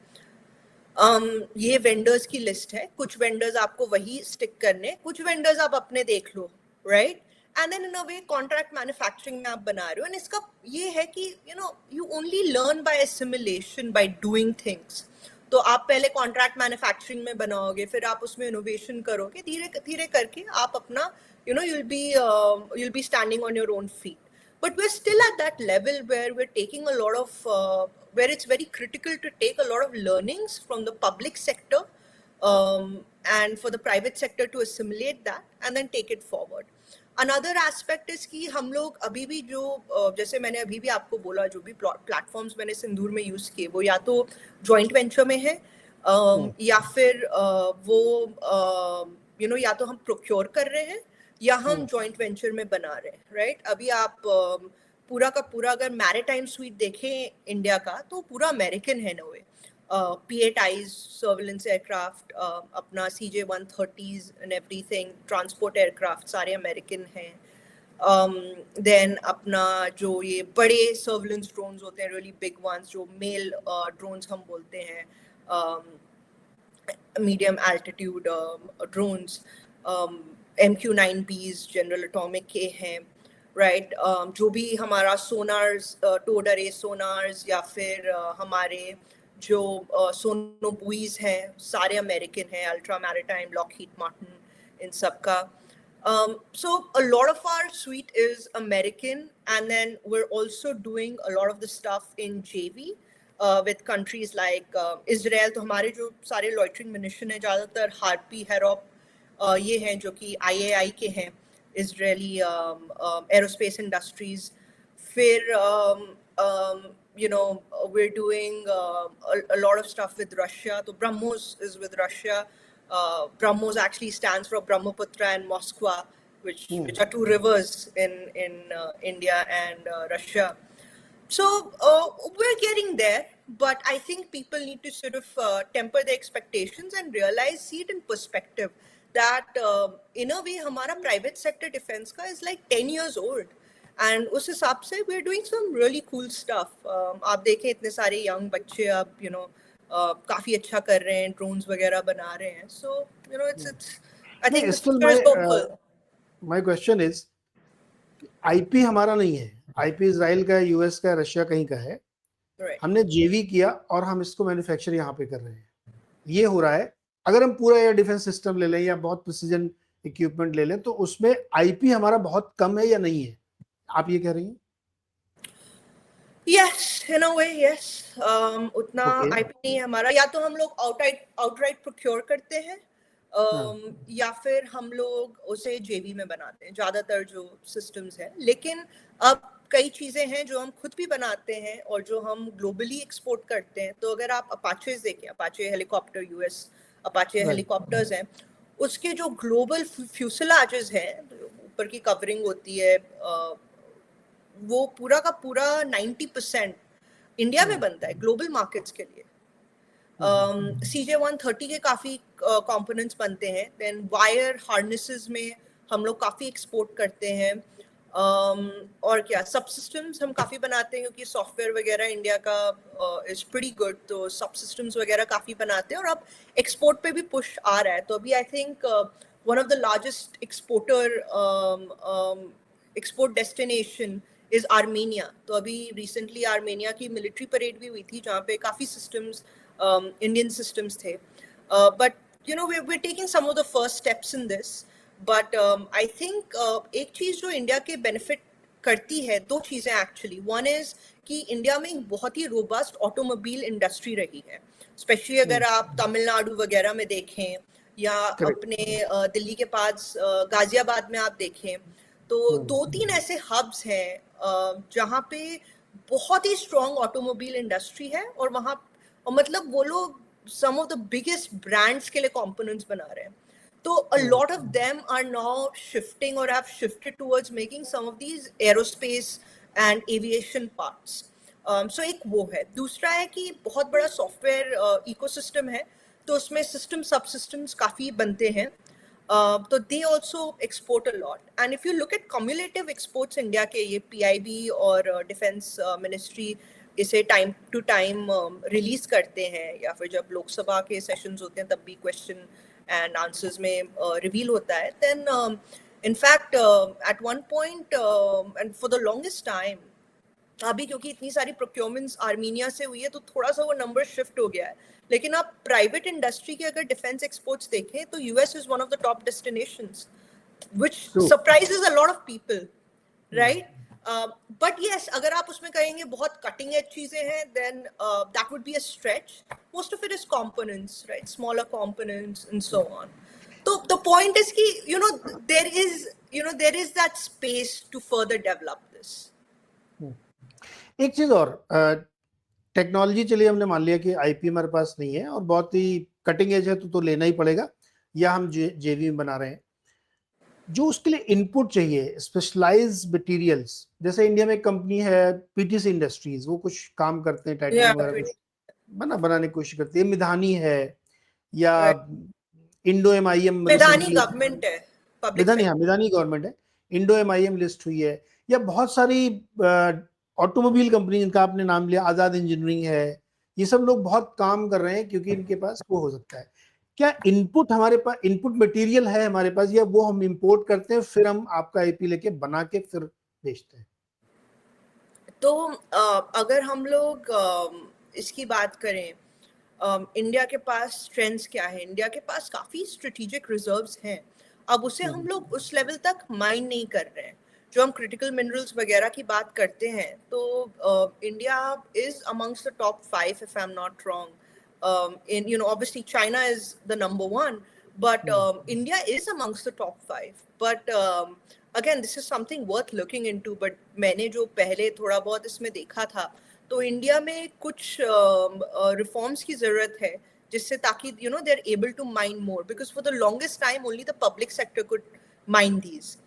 ये वेंडर्स की लिस्ट है, कुछ वेंडर्स आपको वही स्टिक करने, कुछ वेंडर्स आप अपने देख लो, right? And then in a way contract manufacturing में आप बना रहे हो. एंड इसका ये है कि you only learn by assimilation, by doing things. तो आप पहले कॉन्ट्रैक्ट मैन्युफैक्चरिंग में बनाओगे, फिर आप उसमें इनोवेशन करोगे, धीरे धीरे करके आप अपना you'll be standing on your own feet. But we're still at that level where we're taking a lot of where it's very critical to take a lot of learnings from the public sector, and for the private sector to assimilate that and then take it forward. Another aspect is कि हम लोग अभी भी जो जैसे मैंने अभी भी आपको बोला, जो भी प्लेटफॉर्म्स मैंने सिंदूर में यूज किए वो या तो जॉइंट वेंचर में है, या फिर वो या तो हम प्रोक्योर कर रहे हैं या हम जॉइंट वेंचर में बना रहे हैं, राइट? अभी आप पूरा का पूरा अगर मैरिटाइम स्वीट देखें इंडिया का, तो पूरा अमेरिकन है ना. वे P8Is, सर्विलेंस एयरक्राफ्ट, अपना CJ-130s and everything, transport aircraft सारे अमेरिकन हैं. देन अपना जो ये बड़े सर्विलेंस ड्रोन्स होते हैं, रियली बिग वंस, जो मेल ड्रोन्स हम बोलते हैं, medium altitude drones, MQ-9Bs general atomic के हैं, राइट? जो भी हमारा सोनार्स, टोड अरे सोनार्स, या फिर हमारे जो सोनोबुईज हैं, सारे अमेरिकन हैं, अल्ट्रा मैरिटाइम, लॉकहीड मार्टिन, इन सब का. So a lot of our suite is American, and then we're also doing a lot of the stuff in JV with countries like Israel. तो हमारे जो सारे loitering munition है, ज़्यादातर harpy, हेरोप, ये हैं जो कि IAI के हैं, Israeli aerospace industries. फिर we're doing a lot of stuff with Russia. So BrahMos is with Russia. BrahMos actually stands for Brahmaputra and Moskva, which are two rivers in India and Russia. So we're getting there, but I think people need to sort of temper their expectations and realize, see it in perspective, that in a way हमारा private sector defense का is like 10 years old. And उस हिसाब से we're doing some really cool stuff. आप देखें इतने सारे young बच्चे अब काफी अच्छा कर रहे हैं, drones वगैरह बना रहे हैं. So it's I think the future is hopeful. My question is, IP हमारा नहीं है, IP इजराइल का है, US का है, रशिया कहीं का है. हमने JV किया और हम इसको मैन्युफैक्चर यहाँ पे कर रहे हैं. ये हो रहा है. अगर हम पूरा एयर डिफेंस सिस्टम ले लें या बहुत प्रिसीजन इक्विपमेंट ले लें, तो उसमें IP हमारा बहुत कम है या नहीं है? आप ये कह रही हैं? Yes, in a way, yes. उतना IP नहीं है हमारा. या तो हम लोग outright procure करते हैं, या फिर हम लोग उसे JV में बनाते हैं, ज़्यादातर जो systems हैं. लेकिन अब कई चीज़ें हैं जो हम खुद भी बनाते हैं और जो हम globally export करते हैं. तो अगर आप Apaches देखें, Apache helicopter, US Apache helicopters हैं, उसके जो global fuselages हैं, ऊपर की covering होती है, वो पूरा का पूरा 90% इंडिया में बनता है ग्लोबल मार्केट्स के लिए. CJ-130 के काफ़ी कंपोनेंट्स बनते हैं. देन वायर हार्नेसेस में हम लोग काफ़ी एक्सपोर्ट करते हैं. और क्या, सब सिस्टम्स हम काफ़ी बनाते हैं क्योंकि सॉफ्टवेयर वगैरह इंडिया का इज़ प्रीटी गुड, तो सब सिस्टम्स वगैरह काफ़ी बनाते हैं और अब एक्सपोर्ट पे भी पुश आ रहा है. तो अभी I think one of the largest export destination is Armenia. तो अभी recently आर्मेनिया की मिलिट्री परेड भी हुई थी जहाँ पे काफ़ी systems, Indian systems थे. But we're taking some of the first steps in this. But I think एक चीज़ जो इंडिया के benefit करती है, दो चीज़ें actually. One is कि इंडिया में एक बहुत ही robust automobile industry रही है. Especially अगर आप तमिलनाडु वगैरह में देखें या अपने दिल्ली के पास गाजियाबाद में आप देखें, तो 2-3 ऐसे हब्स हैं जहाँ पे बहुत ही स्ट्रॉन्ग ऑटोमोबाइल इंडस्ट्री है और वहाँ मतलब वो लोग सम ऑफ द बिगेस्ट ब्रांड्स के लिए कंपोनेंट्स बना रहे हैं. So a lot of them are now shifting or have shifted towards making some of these aerospace and aviation parts. So एक वो है. दूसरा है कि बहुत बड़ा सॉफ्टवेयर इकोसिस्टम है, तो उसमें सिस्टम सब सिस्टम्स काफ़ी बनते हैं. So they also export a lot. And if you look at cumulative exports India के, ये PIB और डिफेंस मिनिस्ट्री इसे टाइम टू टाइम रिलीज करते हैं, या फिर जब लोकसभा के सेशंस होते हैं तब भी क्वेश्चन एंड आंसर्स में रिवील होता है. Then in fact at one point and for the longest time, अभी क्योंकि इतनी सारी प्रोक्योरमेंट्स आर्मीनिया से हुई है तो थोड़ा सा वो नंबर शिफ्ट हो गया है, लेकिन आप प्राइवेट इंडस्ट्री के अगर डिफेंस एक्सपोर्ट्स देखें तो US is one of the top destinations, which surprises a lot of people, right? But yes, अगर आप उसमें कहेंगे बहुत कटिंग एज चीजें हैं, then that would be a stretch. Most of it is components, right? Smaller components and so on. तो the point is कि there is that space to further develop this. एक चीज और, टेक्नोलॉजी चलिए हमने मान लिया कि आईपी हमारे पास नहीं है और बहुत ही कटिंग एज है तो लेना ही पड़ेगा, या हम जेवी में बना रहे हैं. जो उसके लिए इनपुट चाहिए, स्पेशलाइज मटेरियल्स, जैसे इंडिया में एक कंपनी है पीटीसी इंडस्ट्रीज, वो कुछ काम करते हैं, टाइटेनियम वगैरह कुछ बनाने की कोशिश करती है. मिधानी है, या इंडो एमआईएम, मिधानी गवर्नमेंट है, मिधानी गवर्नमेंट है, इंडो एमआईएम लिस्ट हुई है, या बहुत सारी ऑटोमोबाइल कंपनी जिनका आपने नाम लिया, आजाद इंजीनियरिंग है. ये सब लोग बहुत काम कर रहे हैं क्योंकि इनके पास वो हो सकता है. क्या इनपुट हमारे पास, इनपुट मटेरियल है हमारे पास, या वो हम इंपोर्ट करते हैं फिर हम आपका आईपी लेके बना के फिर बेचते हैं? तो अगर हम लोग इसकी बात करें, इंडिया के पास स्ट्रेंथ्स क्या है? इंडिया के पास काफ़ी स्ट्रेटेजिक रिजर्व्स हैं. अब उसे हम लोग उस लेवल तक माइन नहीं कर रहे हैं. जो हम क्रिटिकल मिनरल्स वगैरह की बात करते हैं तो India is amongst the top 5 if I am not wrong. in obviously China is the number 1, but India is amongst the top 5. But again, this is something worth looking into. But मैंने जो पहले थोड़ा बहुत इसमें देखा था, तो India में कुछ रिफॉर्म्स की जरूरत है जिससे ताकि they are able to mine more, because for the longest time only the public sector could mine these.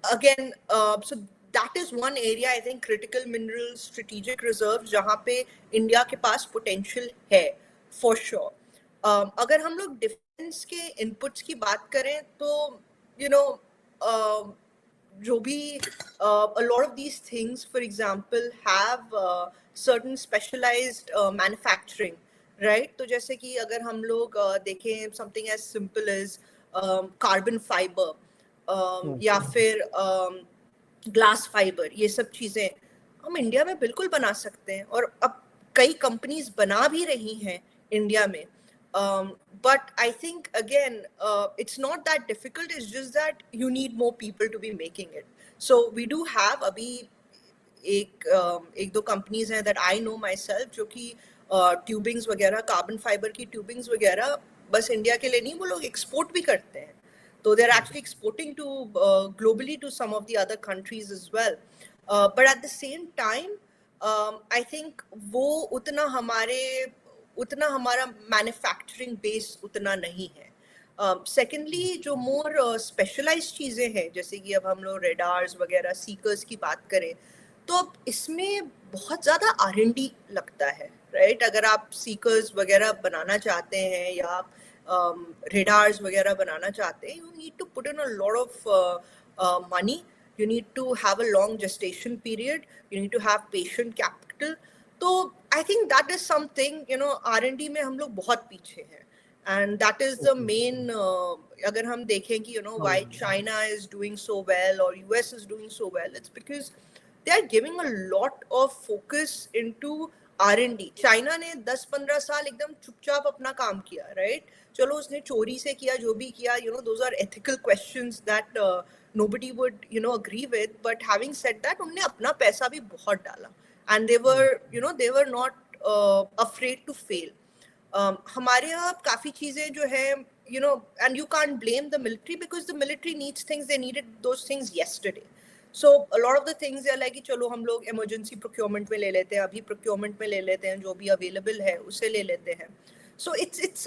Again, so that is one area, I think, critical minerals, strategic reserves, जहाँ पे India के पास potential है for sure. अगर हम लोग defence के inputs की बात करें तो जो भी a lot of these things, for example, have certain specialized manufacturing, right? तो जैसे कि अगर हम लोग देखें something as simple as carbon fiber, या फिर ग्लास फाइबर, ये सब चीज़ें हम इंडिया में बिल्कुल बना सकते हैं, और अब कई कंपनीज बना भी रही हैं इंडिया में. But I think again, it's not that difficult. It's just that you need more people to be making it. So we do have अभी एक दो कंपनीज हैं that I know myself जो कि ट्यूबिंग्स वगैरह, कार्बन फाइबर की tubings वगैरह बस इंडिया के लिए नहीं, वो लोग एक्सपोर्ट भी करते हैं. So they're actually exporting to globally to some of the other countries as well. But at the same time, I think वो उतना हमारा मैन्युफैक्चरिंग बेस उतना नहीं है. सेकेंडली जो मोर स्पेशलाइज्ड चीज़ें हैं, जैसे कि अब हम लोग रेडार्स वगैरह, सीकर्स की बात करें, तो अब इसमें बहुत ज़्यादा R&D लगता है, राइट? अगर आप सीकर्स वगैरह बनाना चाहते हैं या आप radars वगैरह बनाना चाहते हैं, you need to put in a lot of money. You need to have a long gestation period. You need to have patient capital. तो I think that is something, R&D में हम लोग बहुत पीछे हैं. And that is the main, अगर हम देखें कि why China is doing so well or US is doing so well, it's because they are giving a lot of focus into R&D. China ने 10-15 साल एकदम चुपचाप अपना काम किया, राइट? चलो उसने चोरी से किया, जो भी किया, those are ethical questions that nobody would agree with. But having said that, उन्होंने अपना पैसा भी बहुत डाला, and they were not afraid to fail. हमारे यहाँ काफी चीजें जो है, and you can't blame the military because the military needs things, they needed those things yesterday. So a lot of the things are like कि चलो हम लोग emergency procurement में ले लेते हैं, अभी procurement में ले लेते हैं, जो भी available है उसे ले लेते हैं. So it's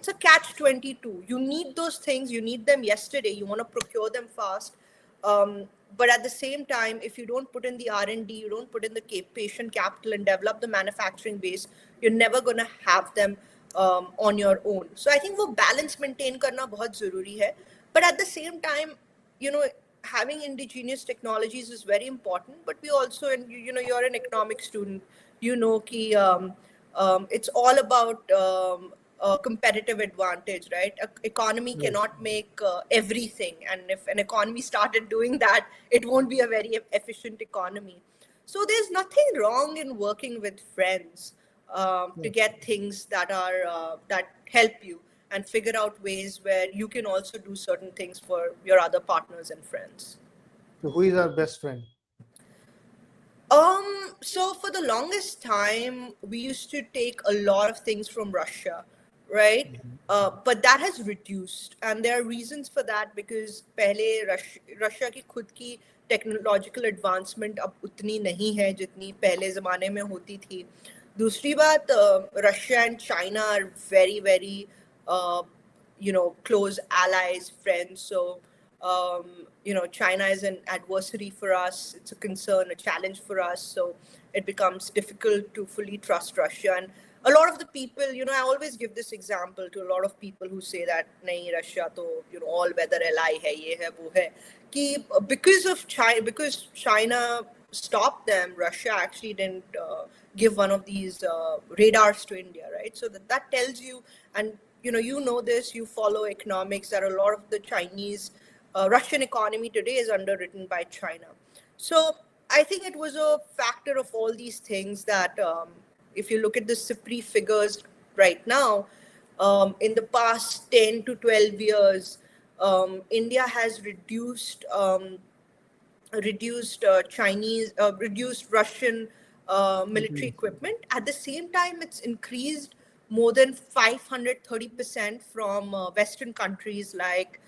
a catch-22. You need those things. You need them yesterday. You want to procure them fast. But at the same time, if you don't put in the R&D, you don't put in the patient capital and develop the manufacturing base, you're never going to have them on your own. So I think वो balance maintain करना बहुत ज़रूरी है. But at the same time, you know, having indigenous technologies is very important. But we also, and you know, you're an economic student, you know, कि it's all about competitive advantage, right? Economy Right. cannot make everything, and if an economy started doing that, it won't be a very efficient economy. So there's nothing wrong in working with friends to get things that are that help you and figure out ways where you can also do certain things for your other partners and friends. So who is our best friend? So for the longest time, we used to take a lot of things from Russia, right? But that has reduced, and there are reasons for that because पहले Russia की खुद की technological advancement अब उतनी नहीं है जितनी पहले ज़माने में होती थी. दूसरी बात, Russia and China are very, very, close allies, friends. So China is an adversary for us. It's a concern, a challenge for us. So it becomes difficult to fully trust Russia. And a lot of the people, I always give this example to a lot of people who say that, nahi, Russia to, all weather ally hai, ye hai, wo hai. Ki, because China stopped them, Russia actually didn't give one of these radars to India, right? So that tells you, and you know this, you follow economics, that a lot of the Chinese Russian economy today is underwritten by China. So I think it was a factor of all these things that if you look at the CIPRI figures right now, in the past 10 to 12 years, India has reduced Russian military equipment. At the same time, it's increased more than 530% from Western countries like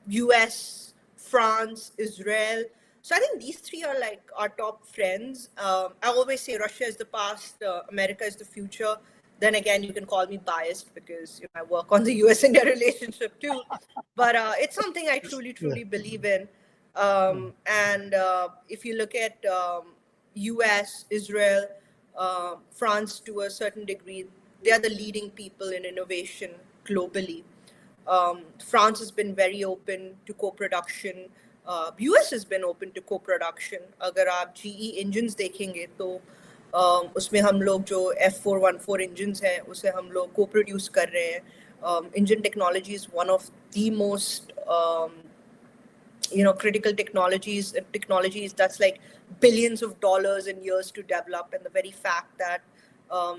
US, France, Israel. So I think these three are like our top friends. I always say Russia is the past, America is the future. Then again, you can call me biased because I work on the US-India relationship too. But it's something I truly, truly believe in. And if you look at US, Israel, France to a certain degree, they are the leading people in innovation globally. France has been very open to co-production. US has been open to co-production. अगर आप GE engines देखेंगे तो उसमें हम लोग जो F414 engines हैं उसे हम लोग co-produce कर रहे हैं. Engine technology is one of the most critical technologies that's like billions of dollars in years to develop, and the very fact that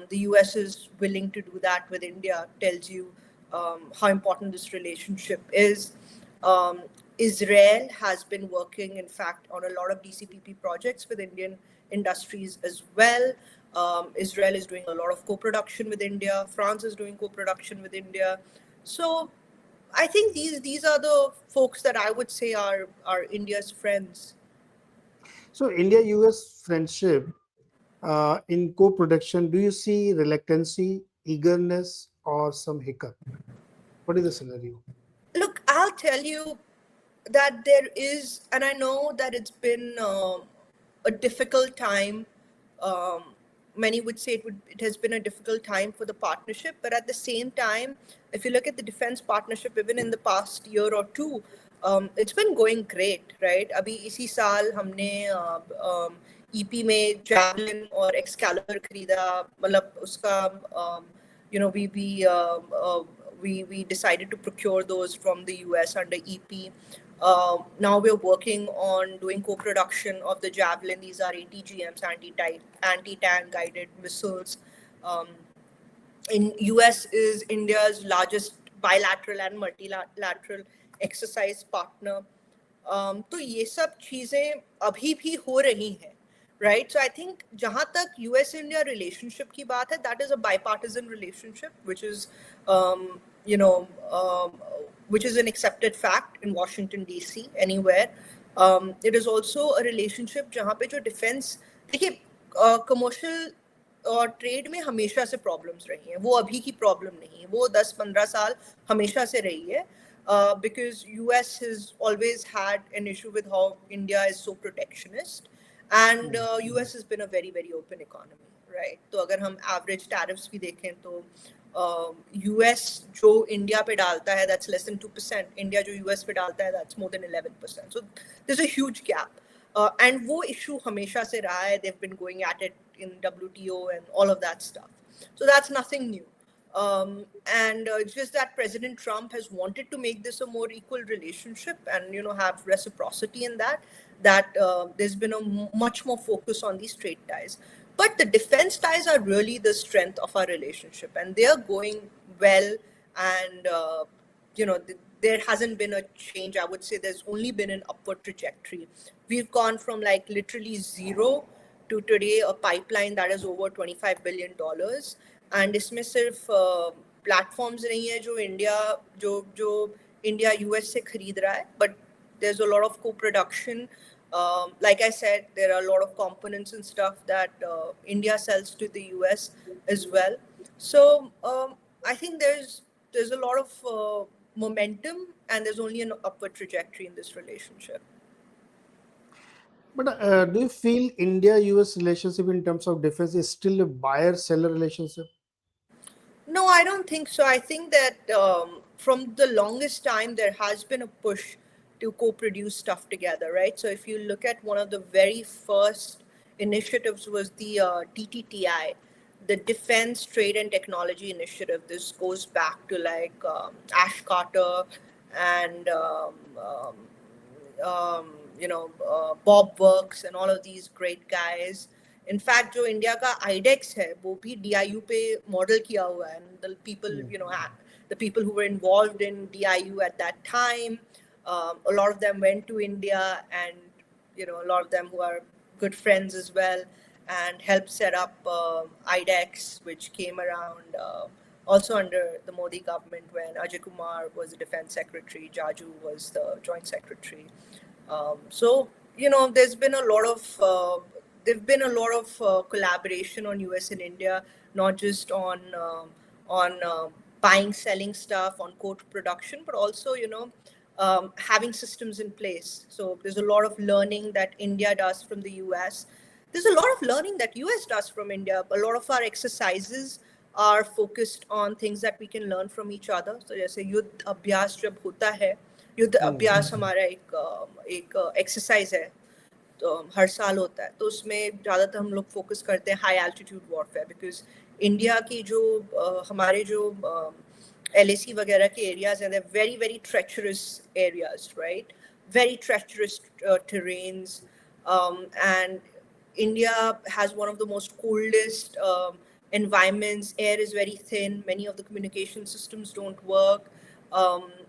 the US is willing to do that with India tells you how important this relationship is. Israel has been working, in fact, on a lot of DCPP projects with Indian industries as well. Israel is doing a lot of co-production with India. France is doing co-production with India. So I think these are the folks that I would say are India's friends. So India-US friendship in co-production, do you see reluctancy, eagerness, or some hiccup? What is the scenario? Look, I'll tell you that there is, and I know that it's been a difficult time. Many would say it has been a difficult time for the partnership, but at the same time, if you look at the defense partnership, even in the past year or two, it's been going great, right? अभी इसी साल हमने EP में Javelin और Excalibur खरीदा, मतलब उसका we decided to procure those from the US under EP. Now we're working on doing co-production of the Javelin. These are ATGMs, anti-tank guided missiles. In US is India's largest bilateral and multilateral exercise partner. तो ये सब चीजें अभी भी हो रही हैं, right? So I think जहाँ तक US-India relationship की बात है, that is a bipartisan relationship, which is which is an accepted fact in Washington DC, anywhere. It is also a relationship जहाँ पे जो defense, देखिए commercial ट्रेड में हमेशा से प्रॉब्लम्स रही हैं, वो अभी की प्रॉब्लम नहीं है, वो 10-15 साल हमेशा से रही है, because US has always had an issue with how India is so protectionist, and US has been a very very open economy, right? तो अगर हम average tariffs भी देखें तो US जो इंडिया पे डालता है that's less than 2%, इंडिया जो US पे डालता है that's more than 11%, so there's a huge gap, and वो issue हमेशा से रहा है, they've been going at it in WTO and all of that stuff, so that's nothing new. And it's just that President Trump has wanted to make this a more equal relationship and have reciprocity in that there's been a much more focus on these trade ties, but the defense ties are really the strength of our relationship, and they are going well, and there hasn't been a change. I would say there's only been an upward trajectory. We've gone from like literally zero to today a pipeline that is over $25 billion, and इसमें सिर्फ platforms नहीं है जो India US से खरीद रहा है, but there's a lot of co-production. Like I said, there are a lot of components and stuff that India sells to the US as well. So I think there's a lot of momentum, and there's only an upward trajectory in this relationship. But do you feel India-US relationship in terms of defense is still a buyer-seller relationship? No, I don't think so. I think that from the longest time, there has been a push to co-produce stuff together, right? So if you look at one of the very first initiatives was the DTTI, the Defense Trade and Technology Initiative. This goes back to like Ash Carter and Bob Works and all of these great guys. In fact, जो India का IDEX है वो भी DIU पे model किया हुआ है, and the people the people who were involved in DIU at that time, a lot of them went to India, and a lot of them who are good friends as well, and helped set up IDEX, which came around also under the Modi government when Ajay Kumar was the defense secretary, Jaju was the joint secretary. So there's been a lot of collaboration on US and India, not just on buying, selling stuff, on co-production, but also having systems in place. So there's a lot of learning that India does from the US. There's a lot of learning that US does from India. A lot of our exercises are focused on things that we can learn from each other. So जैसे युद्ध अभ्यास जब होता है, युद्ध अभ्यास हमारा एक एक्सरसाइज है, तो हर साल होता है, तो उसमें ज़्यादातर हम लोग फोकस करते हैं high altitude warfare, because India की जो हमारे जो LAC वगैरह के एरियाज हैं, they're very very treacherous areas, right? Very treacherous terrains, and India has one of the most coldest environments. Air is very thin. Many of the communication systems don't work.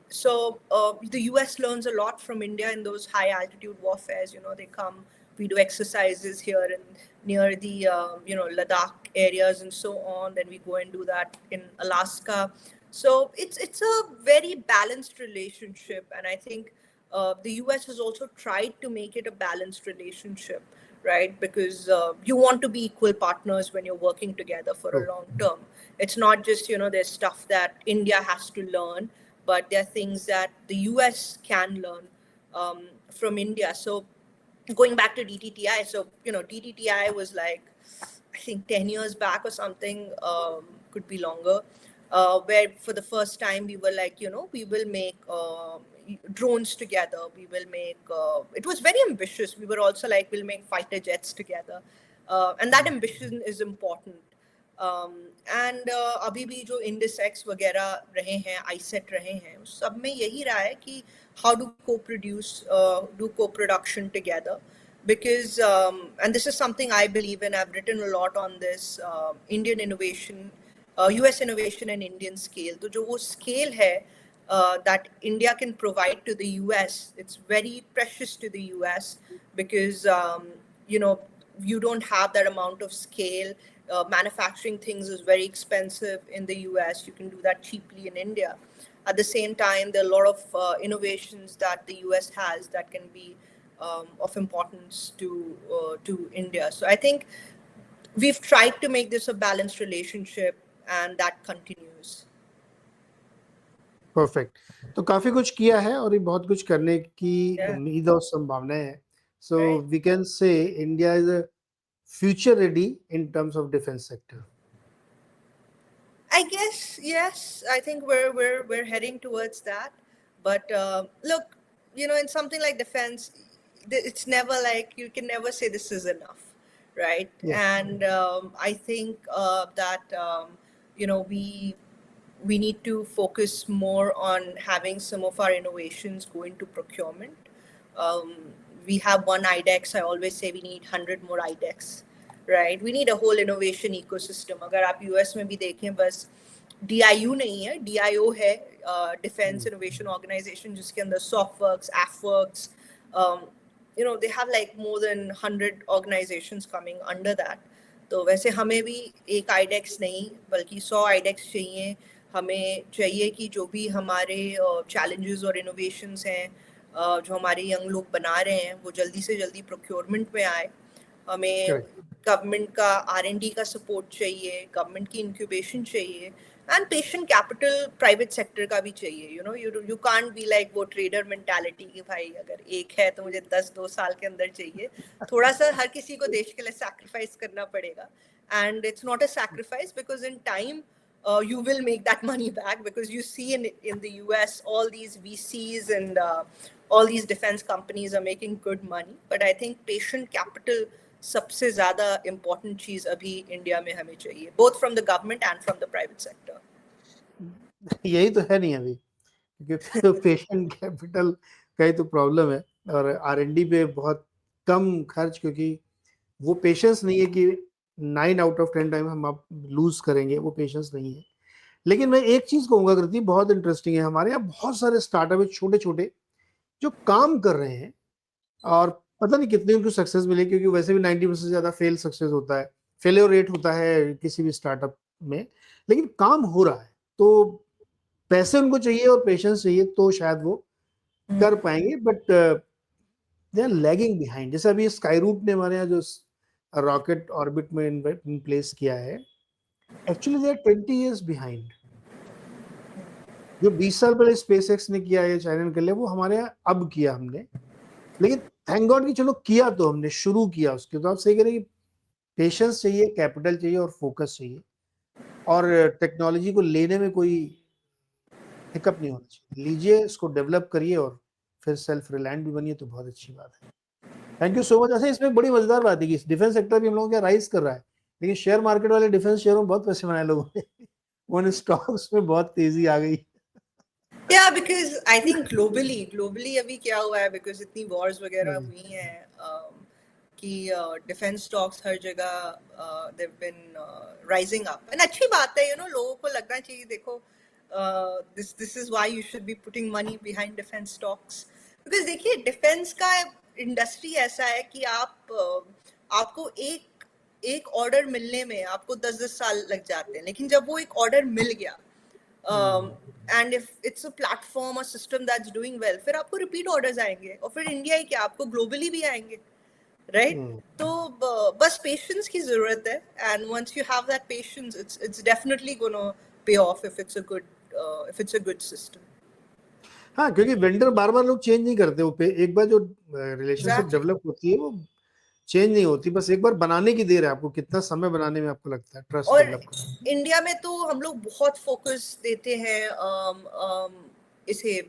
So the US learns a lot from India in those high altitude warfares. They come, we do exercises here and near the Ladakh areas and so on. Then we go and do that in Alaska. So it's a very balanced relationship, and I think the US has also tried to make it a balanced relationship, right? Because you want to be equal partners when you're working together for a long term. It's not just, there's stuff that India has to learn, but there are things that the US can learn from India. So going back to DTTI, so, DTTI was like, I think 10 years back or something, could be longer, where for the first time we were like, we will make drones together. We will make, it was very ambitious. We were also like, we'll make fighter jets together. And that ambition is important. And अभी भी जो INDESX वगैरह रहे हैं, ISET रहे हैं, सब में यही रहा है कि how do do co-production together, because and this is something I believe in. I've written a lot on this, Indian innovation, US innovation and Indian scale. तो जो वो scale है that India can provide to the US, it's very precious to the US, because you don't have that amount of scale. Manufacturing things is very expensive in the US. You can do that cheaply in India. At the same time, there are a lot of innovations that the US has that can be of importance to India. So I think we've tried to make this a balanced relationship, and that continues. Perfect. तो काफी कुछ किया है और ये बहुत कुछ करने की Yeah, उम्मीद और संभावनाएं हैं। So right. We can say India is future ready in terms of defense sector? I guess yes. I think we're heading towards that. But look, in something like defense, it's never like you can never say this is enough, right? Yes. And I think that we need to focus more on having some of our innovations go into procurement. Um, we have one IDEX. I always say we need 100 more IDEX. Right we need a whole innovation ecosystem. अगर आप US में भी देखें, बस DIU नहीं है, DIO है, defence innovation organisation, जिसके अंदर सॉफ्टवर्क्स, एफवर्क्स, they have like more than 100 organisations coming under that. तो वैसे हमें भी एक आईडेक्स नहीं बल्कि 100 आईडेक्स चाहिए। हमें चाहिए कि जो भी हमारे चैलेंजेस और इनोवेशंस हैं जो हमारे यंग लोग बना रहे हैं वो जल्दी से जल्दी प्रोक्योरमेंट में आए। हमें गवर्नमेंट का R&D का सपोर्ट चाहिए, गवर्नमेंट की इंक्यूबेशन चाहिए, and patient capital private sector का भी चाहिए। यू कांट बी लाइक वो ट्रेडर मेंटालिटी कि भाई अगर एक है तो मुझे 2 साल के अंदर चाहिए। थोड़ा सा हर किसी को देश के लिए सैक्रिफाइस करना पड़ेगा, and it's not a sacrifice because in time you will make that money back, because you see in the US all these VCs and all these defense companies are making good money, but I think patient capital सबसे ज्यादा important चीज अभी India में हमें चाहिए, both from the government and from the private sector. यही तो है नहीं अभी, क्योंकि तो पेशेंट कैपिटल का ही तो प्रॉब्लम है, और R&D पे बहुत कम खर्च, क्योंकि वो पेशेंस नहीं है कि 9 आउट ऑफ 10 टाइम हम आप लूज करेंगे, वो पेशेंस नहीं है। लेकिन मैं एक चीज कहूंगा कृति, बहुत इंटरेस्टिंग है, हमारे यहाँ बहुत सारे स्टार्टअप है छोटे छोटे जो काम कर रहे हैं, और पता नहीं कितनी उनको सक्सेस मिले, क्योंकि वैसे भी 90% से ज्यादा फेल सक्सेस होता है, फेलियर रेट होता है किसी भी स्टार्टअप में, लेकिन काम हो रहा है। तो पैसे उनको चाहिए और पेशेंस चाहिए, तो शायद वो कर पाएंगे, but they are lagging behind. जैसे अभी स्काई रूट ने हमारे यहाँ जो रॉकेट ऑर्बिट में इन प्लेस किया है, actually they are 20 years behind. जो 20 साल पहले स्पेस एक्स ने किया है, चाइना ने कर लिया, वो हमारे यहाँ अब किया हमने। लेकिन थैंक गॉड कि चलो किया, तो हमने शुरू किया उसके। तो आप सही कह रहे हैं कि पेशेंस चाहिए, कैपिटल चाहिए और फोकस चाहिए, और टेक्नोलॉजी को लेने में कोई हिकअप नहीं होना चाहिए। लीजिए, इसको डेवलप करिए और फिर सेल्फ रिलायंट भी बनिए, तो बहुत अच्छी बात है। Thank you so much. अच्छा, इसमें बड़ी मजेदार बात है कि डिफेंस सेक्टर भी हम लोगों का राइज कर रहा है, लेकिन शेयर मार्केट वाले डिफेंस शेयरों में बहुत पैसे बनाए लोगों ने उन स्टॉक्स में बहुत तेजी आ गई। Yeah, because I think globally अभी क्या हुआ है, because इतनी wars वगैरह हुई हैं कि डिफेंस स्टॉक्स हर जगह they've been rising up, and अच्छी बात है। लोगों को लगना चाहिए, देखो this is why you should be putting money behind defense stocks, because देखिए डिफेंस का इंडस्ट्री ऐसा है कि आपको एक ऑर्डर मिलने में आपको 10 साल लग जाते हैं, लेकिन जब वो एक ऑर्डर मिल गया and if it's a platform, a system that's doing well, फिर आपको रिपीट ऑर्डर्स आएंगे, और फिर इंडिया ही क्या, आपको ग्लोबली भी आएंगे, राइट? तो बस पेशेंस की जरूरत है, and once you have that patience, it's definitely gonna pay off if it's a good system. हाँ, क्योंकि वेंडर बार बार लोग चेंज नहीं करते, वो एक बार जो रिलेशनशिप डेवलप होती है वो चेंज नहीं होती, बस एक बार बनाने की देर है। आपको कितना समय बनाने में आपको लगता है ट्रस्ट और डेवलप करने? इंडिया में तो हम लोग बहुत फोकस देते हैं इसे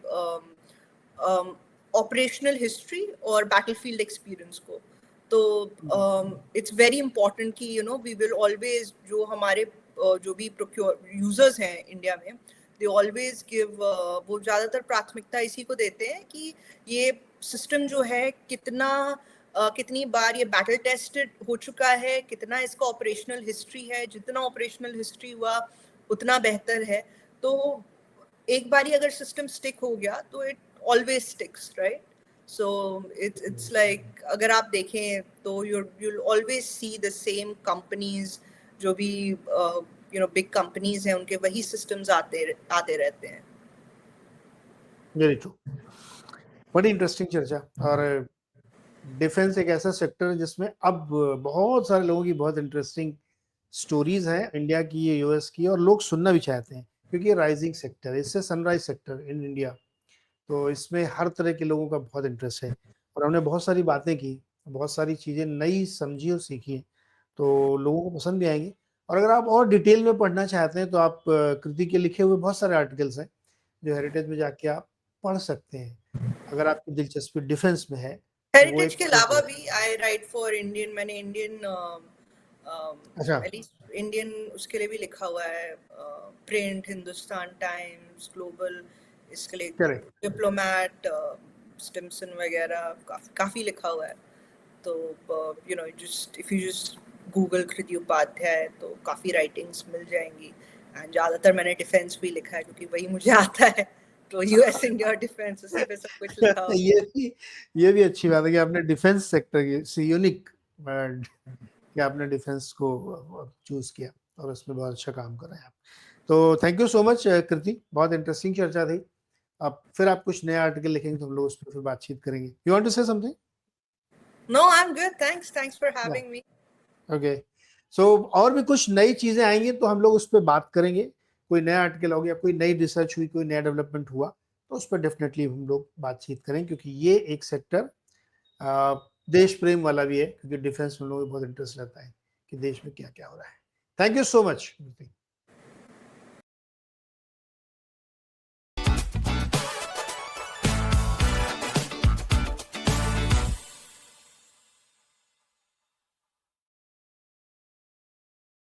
ऑपरेशनल हिस्ट्री और बैटलफील्ड एक्सपीरियंस को। तो इट्स वेरी इंपॉर्टेंट कि वी विल ऑलवेज, जो हमारे जो भी यूजर्स हैं इंडिया में, दे ऑलवेज गिव, वो ज़्यादातर प्राथमिकता इसी को देते हैं कि ये सिस्टम जो है कितनी बार ये बैटल टेस्टेड हो चुका है, कितना इसका ऑपरेशनल हिस्ट्री है, जितना ऑपरेशनल हिस्ट्री हुआ उतना बेहतर है। तो एक बारी अगर सिस्टम स्टिक हो गया तो it always sticks, right? So it's like, अगर आप देखें तो you'll always see the same companies, जो भी बिग कंपनीज हैं, उनके वही सिस्टम्स आते रहते हैं। Very true. बड़ी इंटरेस्टिंग चर्चा, और डिफेंस एक ऐसा सेक्टर है जिसमें अब बहुत सारे लोगों की बहुत इंटरेस्टिंग स्टोरीज हैं, इंडिया की, ये यूएस की, और लोग सुनना भी चाहते हैं क्योंकि ये राइजिंग सेक्टर है, इससे सनराइज सेक्टर इन इंडिया। तो इसमें हर तरह के लोगों का बहुत इंटरेस्ट है और हमने बहुत सारी बातें की, बहुत सारी चीज़ें नई समझी और सीखी हैं, तो लोगों को पसंद भी आएंगी। और अगर आप और डिटेल में पढ़ना चाहते हैं तो आप कृति के लिखे हुए बहुत सारे आर्टिकल्स हैं जो हेरिटेज में जाके आप पढ़ सकते हैं अगर आपकी दिलचस्पी डिफेंस में है। तो वो हेरिटेज एक के अलावा भी आई राइट फॉर इंडियन, मैंने इंडियन अच्छा, एटलीस्ट इंडियन उसके लिए भी लिखा हुआ है, प्रिंट, हिंदुस्तान टाइम्स, ग्लोबल, इसके लिए करेक्ट। डिप्लोमैट, स्टिम्सन वगैरह, काफी लिखा हुआ है। तो you know just if you just Google Kriti Upadhyay तो काफी राइटिंग्स मिल जाएंगी। एंड ज्यादातर मैंने डिफेंस भी लिखा है क्योंकि वही मुझे आता है, तो यूएस इंडिया डिफेंस उसी पे सब कुछ लिखा हुआ है। ये भी अच्छी बात है कि आपने डिफेंस सेक्टर की से यूनिक कि आपने डिफेंस को चूज किया और उसमें बहुत अच्छा काम कर रहे हैं आप। तो थैंक यू सो मच कृति, बहुत इंटरेस्टिंग चर्चा थी। अब फिर आप कुछ नया आर्टिकल लिखेंगे तो हम लोग उस पर फिर बातचीत करेंगे। You want to say something? No, I'm good. Thanks for having me. Okay, so और भी कुछ नई चीजें आएंगी तो हम लोग उस पर बात करेंगे। कोई नया आर्टिकल हो गया, कोई नई रिसर्च हुई, कोई नया डेवलपमेंट हुआ तो उस पर डेफिनेटली हम लोग बातचीत करें क्योंकि ये एक सेक्टर देश प्रेम वाला भी है क्योंकि डिफेंस में लोगों को बहुत इंटरेस्ट रहता है कि देश में क्या क्या हो रहा है। Thank you so much.